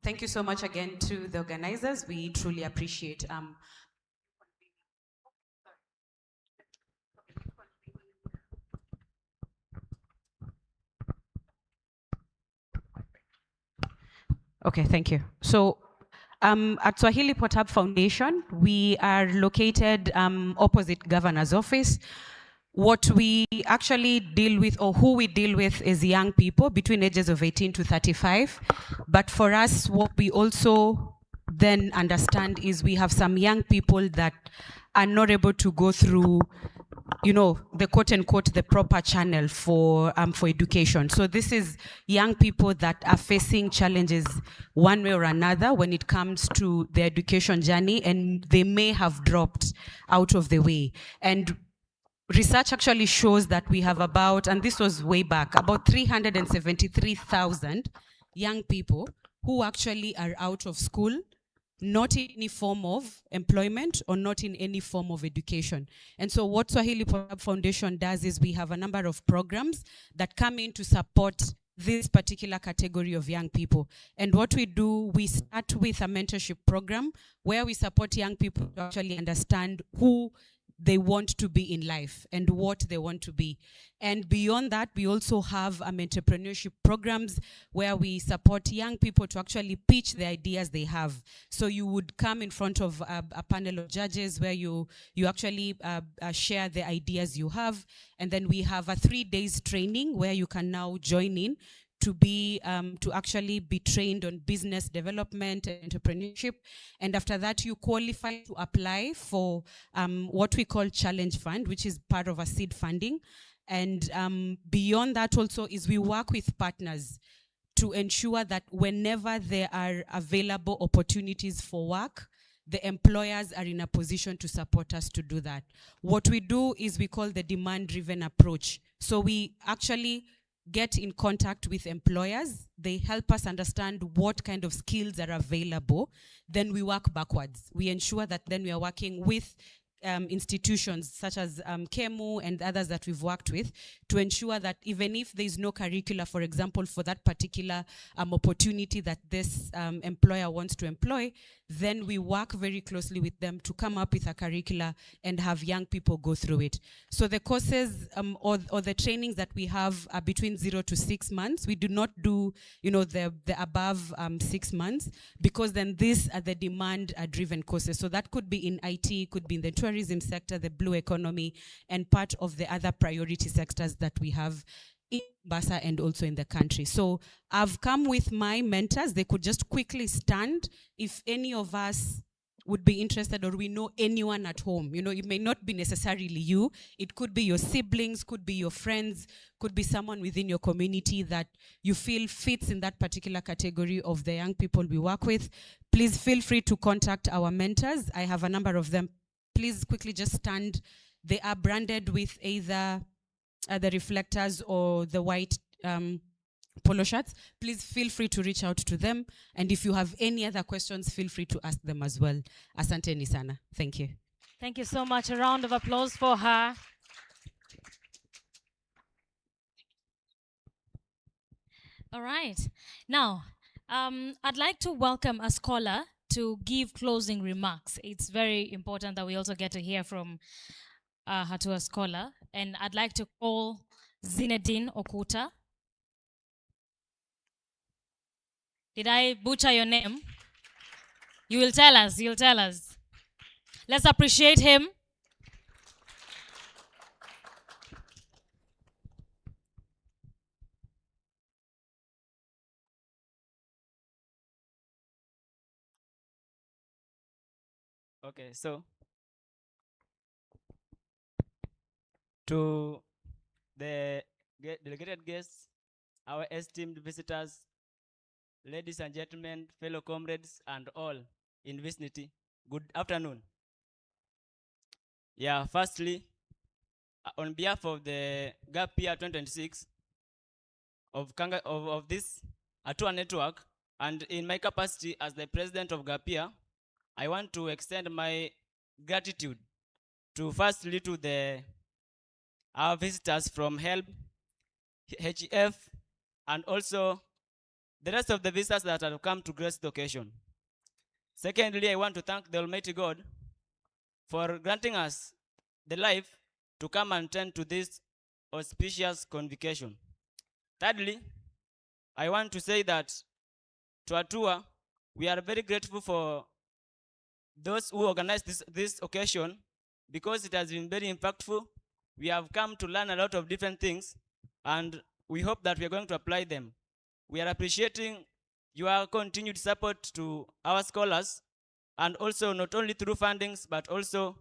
Thank you so much again to the organizers. We truly appreciate Okay, thank you. So at Swahili Pot Hub Foundation, we are located opposite Governor's Office. What we actually deal with, or who we deal with, is young people between ages of 18 to 35. But for us, what we also then understand is we have some young people that are not able to go through, you know, the quote unquote, the proper channel for education. So this is young people that are facing challenges one way or another when it comes to their education journey, and they may have dropped out of the way. And research actually shows that we have about, and this was way back, about 373,000 young people who actually are out of school, not in any form of employment or not in any form of education. And so what Swahili Foundation does is we have a number of programs that come in to support this particular category of young people. And what we do, we start with a mentorship program where we support young people to actually understand who they want to be in life and what they want to be. And beyond that, we also have entrepreneurship programs where we support young people to actually pitch the ideas they have. So you would come in front of a panel of judges where you actually share the ideas you have. And then we have a 3 days training where you can now join in to actually be trained on business development and entrepreneurship. And after that, you qualify to apply for what we call Challenge Fund, which is part of a seed funding. And beyond that also is we work with partners to ensure that whenever there are available opportunities for work, the employers are in a position to support us to do that. What we do is we call the demand-driven approach. So we actually get in contact with employers. They help us understand what kind of skills are available. Then we work backwards. We ensure that then we are working with institutions such as KEMU and others that we've worked with to ensure that even if there is no curricula, for example, for that particular opportunity that this employer wants to employ, then we work very closely with them to come up with a curricula and have young people go through it. So the courses or the trainings that we have are between 0 to 6 months. We do not do, the above 6 months, because then these are the demand-driven courses. So that could be in IT, could be in the tourism sector, the blue economy, and part of the other priority sectors that we have in Mombasa and also in the country. So I've come with my mentors. They could just quickly stand if any of us would be interested, or we know anyone at home. It may not be necessarily you. It could be your siblings, could be your friends, could be someone within your community that you feel fits in that particular category of the young people we work with. Please feel free to contact our mentors. I have a number of them. Please quickly just stand. They are branded with either the reflectors or the white polo shirts. Please feel free to reach out to them. And if you have any other questions, feel free to ask them as well. Asanteni sana. Thank you. Thank you so much. A round of applause for her. All right. Now, I'd like to welcome a scholar to give closing remarks. It's very important that we also get to hear from Hatua scholar. And I'd like to call Zinedine Okuta. Did I butcher your name? You will tell us. You'll tell us. Let's appreciate him. Okay, so to the delegated guests, our esteemed visitors, ladies and gentlemen, fellow comrades, and all in vicinity, good afternoon. Yeah, firstly, on behalf of the GAP Year 2026 of this Hatua network, and in my capacity as the president of GAP Year, I want to extend my gratitude to firstly to our visitors from HELB, HEF, and also the rest of the visitors that have come to grace the occasion. Secondly, I want to thank the Almighty God for granting us the life to come and attend to this auspicious convocation. Thirdly, I want to say that to Hatua, we are very grateful for those who organized this occasion, because it has been very impactful. We have come to learn a lot of different things, and we hope that we are going to apply them. We are appreciating your continued support to our scholars, and also not only through fundings, but also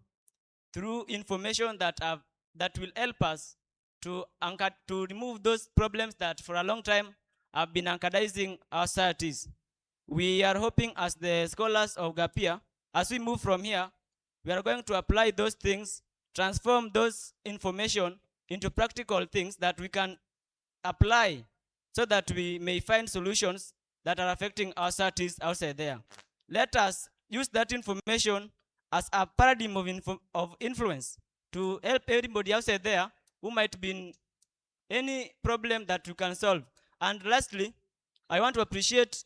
through information that will help us to remove those problems that for a long time have been anchorizing our societies. We are hoping, as the scholars of GAP Year, as we move from here, we are going to apply those things, transform those information into practical things that we can apply so that we may find solutions that are affecting our societies outside there. Let us use that information as a paradigm of influence to help everybody outside there who might be in any problem that we can solve. And lastly, I want to appreciate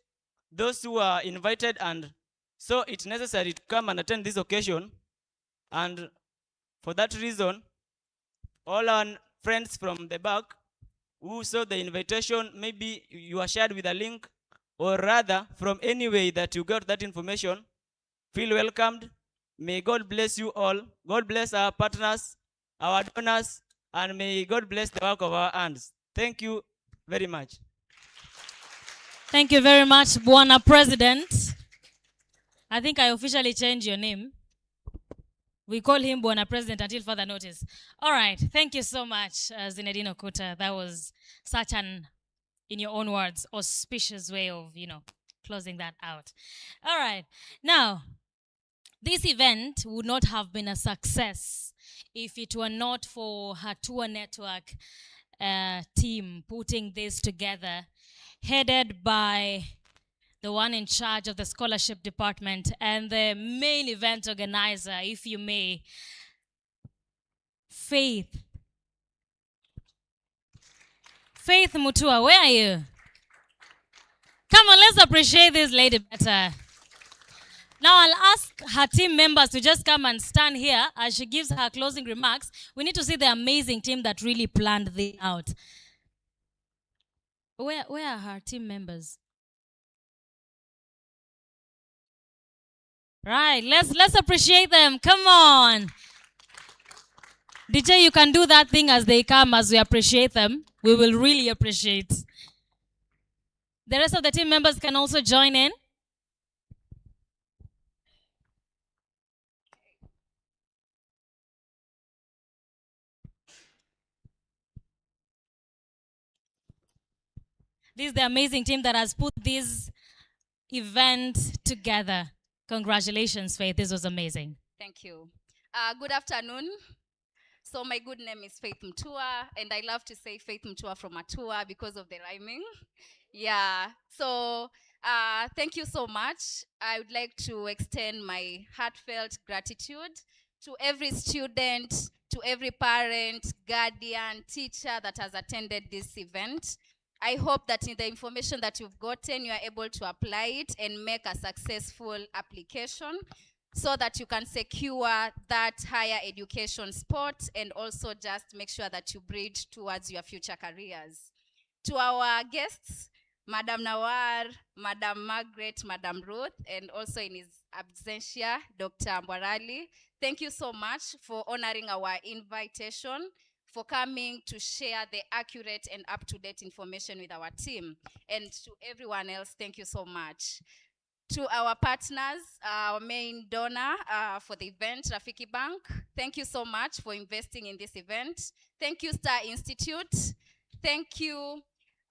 those who are invited and so it's necessary to come and attend this occasion. And For that reason, all our friends from the back who saw the invitation, maybe you are shared with a link, or rather from any way that you got that information, feel welcomed. May God bless you all. God bless our partners, our donors, and may God bless the work of our hands. Thank you very much. Thank you very much, Bwana President. I think I officially changed your name. We call him Bwana President until further notice. All right. Thank you so much, Zinedine Okuta. That was such an, in your own words, auspicious way of, closing that out. All right. Now, this event would not have been a success if it were not for Hatua Network team putting this together, headed by the one in charge of the scholarship department and the main event organizer, if you may, Faith. Faith Mutua, where are you? Come on, let's appreciate this lady better. Now I'll ask her team members to just come and stand here as she gives her closing remarks. We need to see the amazing team that really planned this out. Where are her team members? Right, let's appreciate them. Come on. DJ, you can do that thing as they come, as we appreciate them. We will really appreciate. The rest of the team members can also join in. This is the amazing team that has put this event together. Congratulations, Faith. This was amazing. Thank you. Good afternoon. So my good name is Faith Mutua, and I love to say Faith Mutua from Atua because of the rhyming. Yeah. So thank you so much. I would like to extend my heartfelt gratitude to every student, to every parent, guardian, teacher that has attended this event. I hope that in the information that you've gotten, you are able to apply it and make a successful application so that you can secure that higher education spot and also just make sure that you bridge towards your future careers. To our guests, Madam Nawar, Madam Margaret, Madam Ruth, and also in his absentia, Dr. Mbwarali, thank you so much for honoring our invitation, for coming to share the accurate and up-to-date information with our team. And to everyone else, thank you so much. To our partners, our main donor for the event, Rafiki Bank, thank you so much for investing in this event. Thank you, Star Institute. Thank you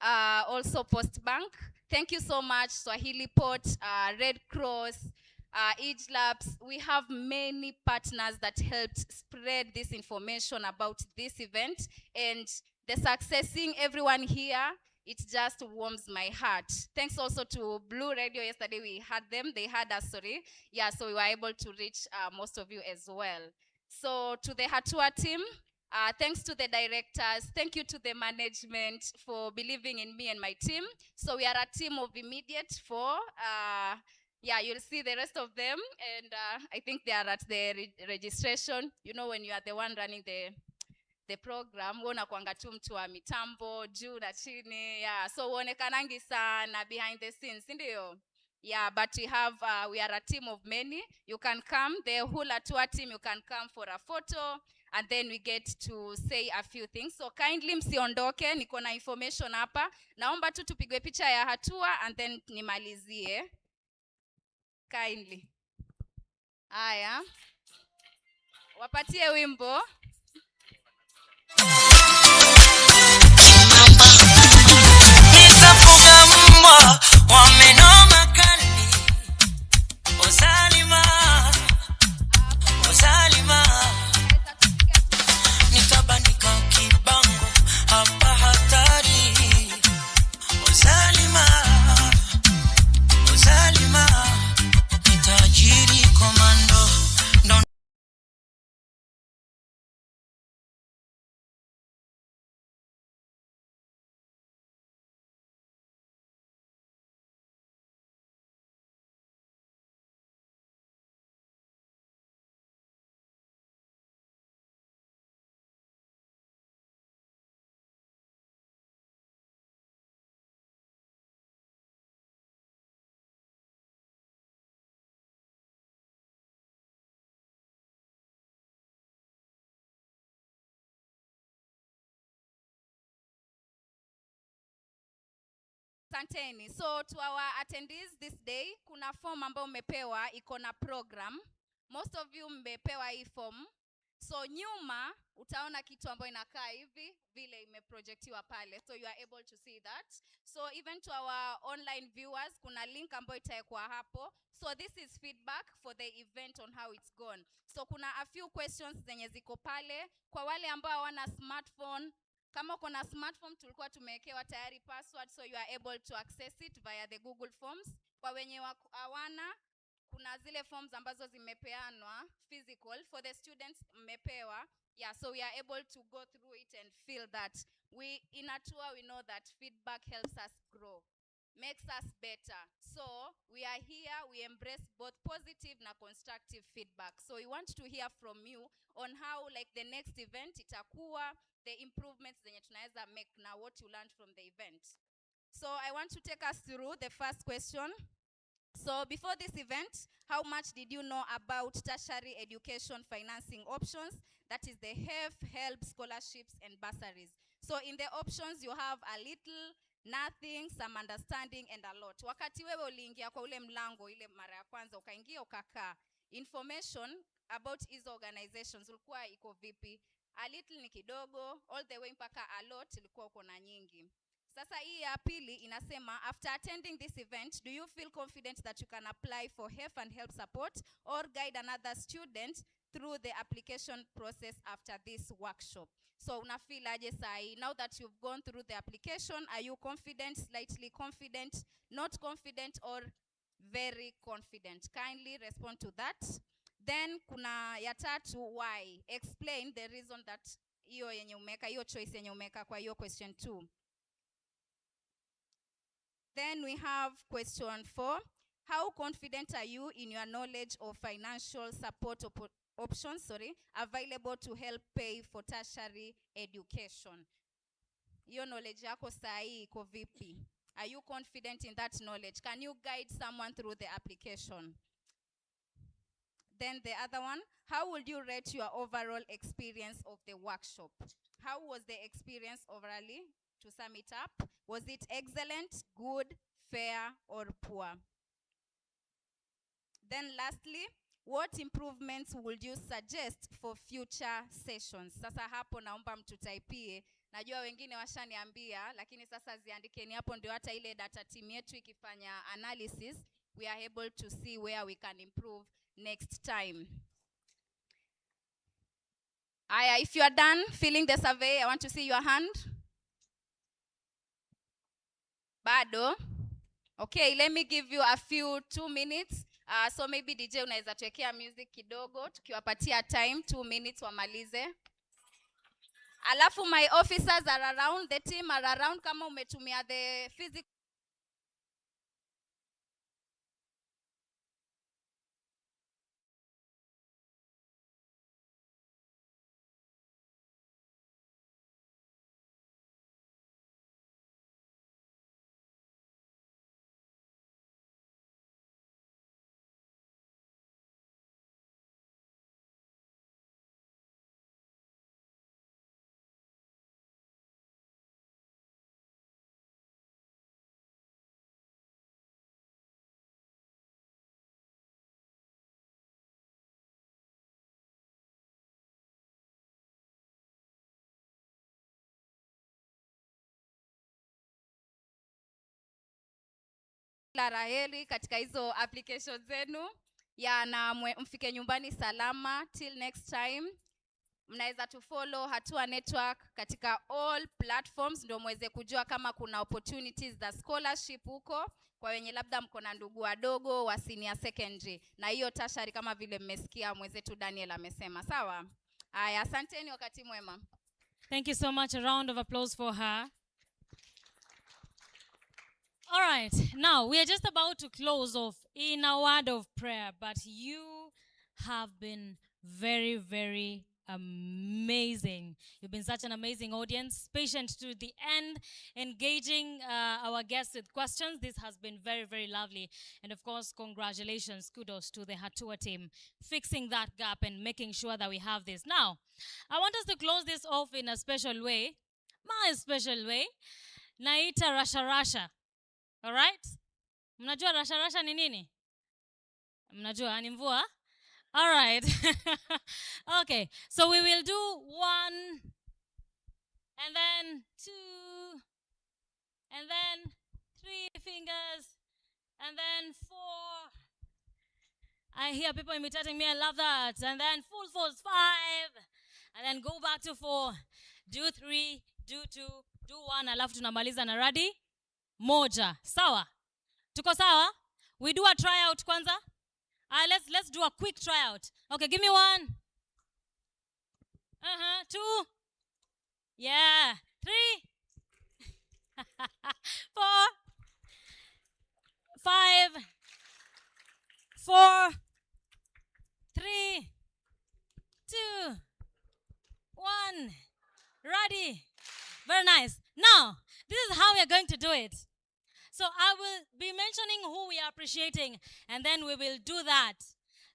also Post Bank. Thank you so much, Swahili Port, Red Cross, Age Labs. We have many partners that helped spread this information about this event, and the successing everyone here, it just warms my heart. Thanks also to Blue Radio. Yesterday we had them, they had us, sorry. Yeah, so we were able to reach most of you as well. So to the Hatua team, thanks to the directors, thank you to the management for believing in me and my team. So we are a team of immediate 4. Yeah, you'll see the rest of them, and I think they are at the registration. You know, when you are the one running the program, unakuanga tu mtu wa mitambo, juu na chini, yeah. So uonekanangi sana behind the scenes, ndio? Yeah, but we are a team of many. You can come, the whole Hatua team, you can come for a photo, and then we get to say a few things. So kindly msiondoke, niko na information hapa. Naomba tu tupigwe picha ya Hatua, and then nimalizie. Kindly. Aya. Wapatie wimbo. Asanteni. So to our attendees this day, kuna form ambayo mmepewa iko na program. Most of you mmepewa hii form. So nyuma utaona kitu ambayo inakaa hivi vile imeprojectiwa pale. So you are able to see that. So even to our online viewers, kuna link ambayo itawekwa hapo. So this is feedback for the event on how it's gone. So kuna a few questions zenye ziko pale. Kwa wale ambao hawana smartphone, kama uko na smartphone tulikuwa tumewekewa tayari password, so you are able to access it via the Google Forms. Kwa wenye hawana, kuna zile forms ambazo zimepeanwa physical for the students mmepewa. Yeah, so we are able to go through it and feel that in Atua we know that feedback helps us grow, makes us better. So we are here, we embrace both positive and constructive feedback. So we want to hear from you on how like the next event itakuwa, the improvements zenye tunaweza make na what you learned from the event. So I want to take us through the first question. So before this event, how much did you know about tertiary education financing options? That is the HEF, HELP, scholarships, and bursaries. So in the options, you have a little, nothing, some understanding, and a lot. Wakati wewe uliingia kwa ule mlango ile mara ya kwanza ukaingia ukakaa, information about hizo organizations ulikuwa iko vipi? A little ni kidogo, all the way mpaka a lot ilikuwa uko na nyingi. Sasa hii ya pili inasema, after attending this event, do you feel confident that you can apply for HEF and HELP support or guide another student through the application process after this workshop? So una feel aje sai, now that you've gone through the application, are you confident, slightly confident, not confident, or very confident? Kindly respond to that. Then kuna ya tatu, why? Explain the reason that hiyo yenye umeka, hiyo choice yenye umeka kwa hiyo question 2. Then we have question 4. How confident are you in your knowledge of financial support options available to help pay for tertiary education? Your knowledge yako sahi iko vipi? Are you confident in that knowledge? Can you guide someone through the application? Then the other one, how would you rate your overall experience of the workshop? How was the experience overall? To sum it up, was it excellent, good, fair, or poor? Then lastly, what improvements would you suggest for future sessions? Sasa hapo naomba mtutaipie. Najua wengine washaniambia, lakini sasa ziandikeni hapo ndio hata ile data team yetu ikifanya analysis, we are able to see where we can improve next time. Aya, if you are done filling the survey, I want to see your hand. Bado? Okay, let me give you a few 2 minutes. So maybe DJ unaweza tuwekea music kidogo, tukiwapatia time 2 minutes wamalize. Alafu my officers are around, the team are around, kama umetumia the physical la raheli katika hizo applications zenu ya na mfike nyumbani salama. Till next time, mnaweza tu follow Hatua Network katika all platforms ndio muweze kujua kama kuna opportunities za scholarship huko kwa wenye labda mko na ndugu wadogo wa senior secondary, na hiyo tertiary kama vile mmesikia mwenzetu Daniel amesema. Sawa? Haya, asanteni, wakati mwema. Thank you so much. A round of applause for her. All right, now we are just about to close off in a word of prayer, but you have been very, very amazing. You've been such an amazing audience, patient to the end, engaging our guests with questions. This has been very, very lovely. And of course, congratulations, kudos to the Hatua team, fixing that gap and making sure that we have this. Now, I want us to close this off in a special way, my special way. Naita Rasha Rasha. All right? Mnajua rasha rasha ni nini? Mnajua ni mvua? All right. Okay, so we will do 1 and then 2 and then 3 fingers and then 4. I hear people imitating me. I love that. And then full force 5 and then go back to 4. Do 3, do 2, do 1. Alafu tunamaliza na radi moja. Sawa? Tuko sawa? We do a tryout kwanza. Let's do a quick tryout. Okay, give me 1. 2. Yeah. 3. 4. 5. 4. 3. 2. 1. Ready. Very nice. Now, this is how we are going to do it. So I will be mentioning who we are appreciating, and then we will do that.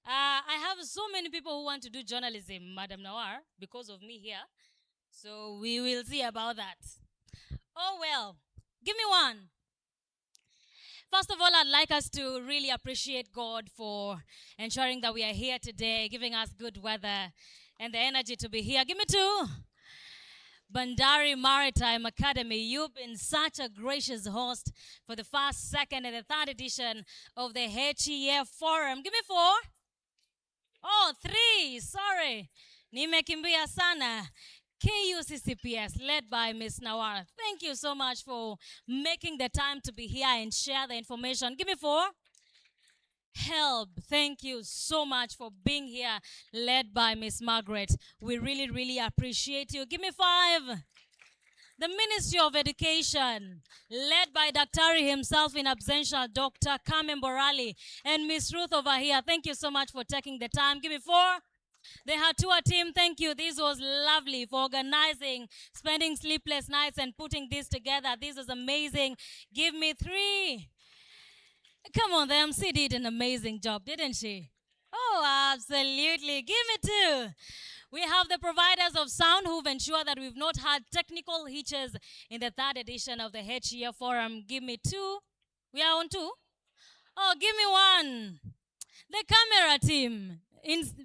I have so many people who want to do journalism, Madam Nawar, because of me here. So we will see about that. Oh, well. Give me 1. First of all, I'd like us to really appreciate God for ensuring that we are here today, giving us good weather and the energy to be here. Give me 2. Bandari Maritime Academy, you've been such a gracious host for the first, second, and the third edition of the HEF Forum. Give me 4. Oh, 3. Sorry. Nimekimbia sana. KUCCPS, led by Ms. Nawar. Thank you so much for making the time to be here and share the information. Give me 4. Help. Thank you so much for being here, led by Miss Margaret. We really, really appreciate you. Give me 5. The Ministry of Education, led by Daktari himself in absentia, Dr. Carmen Borali, and Miss Ruth over here. Thank you so much for taking the time. Give me 4. The Hatua team, thank you. This was lovely for organizing, spending sleepless nights and putting this together. This was amazing. Give me 3. Come on, the MC did an amazing job, didn't she? Oh, absolutely. Give me 2. We have the providers of sound who've ensured that we've not had technical hitches in the 3rd edition of the HEF Forum. Give me 2. We are on 2. Oh, give me 1. The camera team.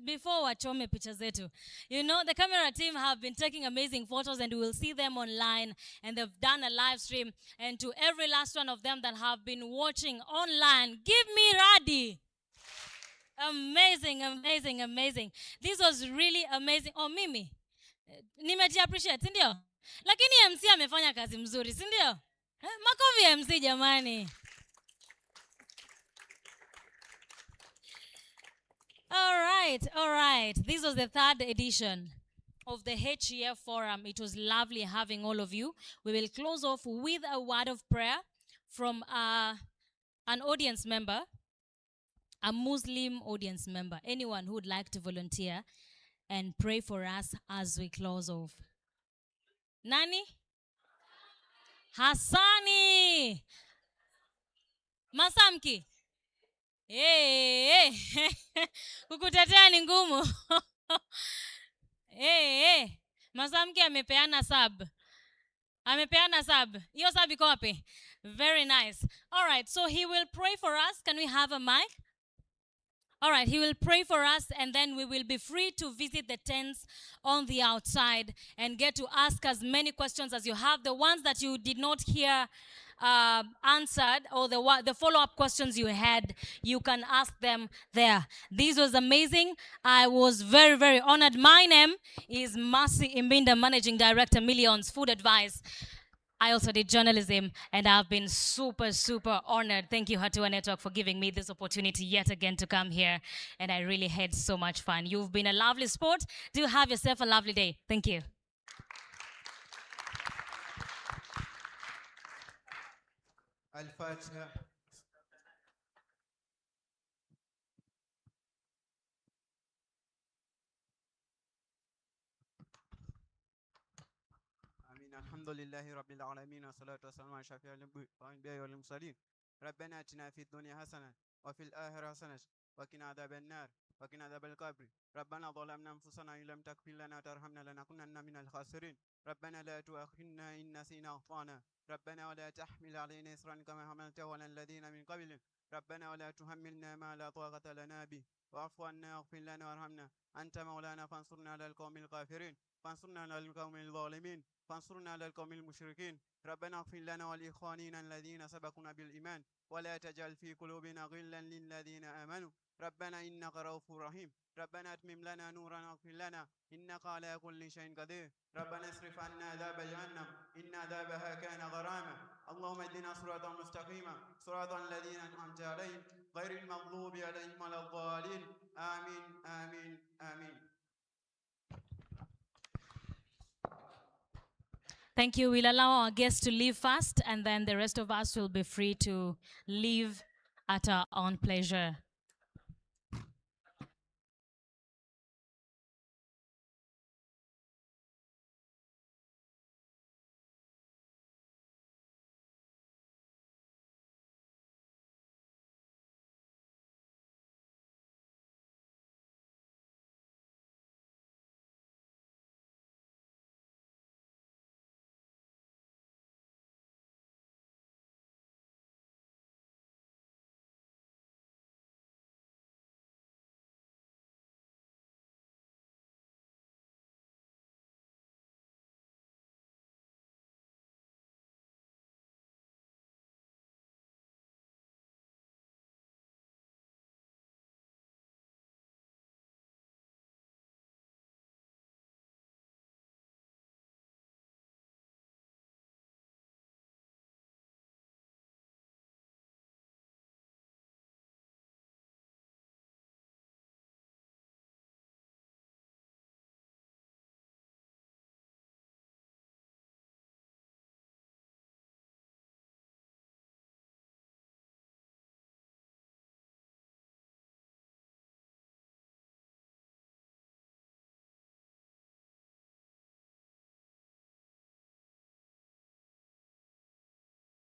Before wachome picha zetu, you know, the camera team have been taking amazing photos, and we will see them online, and they've done a live stream. And to every last one of them that have been watching online, give me Radi. Amazing, amazing, amazing. This was really amazing. Oh, Mimi, nimeji appreciate, sindio? Lakini MC amefanya kazi mzuri, sindio? Makofi MC jamani. All right. This was the 3rd edition of the HEF Forum. It was lovely having all of you. We will close off with a word of prayer from an audience member, a Muslim audience member. Anyone who would like to volunteer and pray for us as we close off. Nani? Hassani. Masamki. Kukutetea ni ngumu. Masamki amepeana sub. Hiyo sub iko wapi? Very nice. All right, so he will pray for us. Can we have a mic? All right, he will pray for us, and then we will be free to visit the tents on the outside and get to ask as many questions as you have. The ones that you did not hear answered, or the follow-up questions you had, you can ask them there. This was amazing. I was very, very honored. My name is Mercy Imbinda, Managing Director, Millions Food Advice. I also did journalism, and I've been super, super honored. Thank you, Hatua Network, for giving me this opportunity yet again to come here, and I really had so much fun. You've been a lovely sport. Do have yourself a lovely day. Thank you. Al-Fatiha. آمين. الحمد لله رب العالمين والصلاة والسلام على شفيع الأنبياء والمرسلين. ربنا آتنا في الدنيا حسنة وفي الآخرة حسنة وقنا عذاب النار. وقنا عذاب القبر ربنا ظلمنا أنفسنا إن لم تغفر لنا وترحمنا لنكونن من الخاسرين ربنا لا تؤاخذنا إن نسينا أو أخطأنا ربنا ولا تحمل علينا إصرا كما حملته على الذين من قبلنا ربنا ولا تحملنا ما لا طاقة لنا به واعف عنا واغفر لنا وارحمنا أنت مولانا فانصرنا على القوم الكافرين فانصرنا على القوم الظالمين فانصرنا على القوم المشركين ربنا اغفر لنا ولإخواننا الذين سبقونا بالإيمان ولا تجعل في قلوبنا غلا للذين آمنوا ربنا إنك رؤوف رحيم ربنا اتمم لنا نورنا واغفر لنا إنك على كل شيء قدير ربنا اصرف عنا عذاب جهنم إن عذابها كان غراما اللهم اهدنا صراطا مستقيما صراط الذين أنعمت عليهم غير المغضوب عليهم ولا الضالين آمين آمين آمين. Thank you. We'll allow our guests to leave first, and then the rest of us will be free to leave at our own pleasure.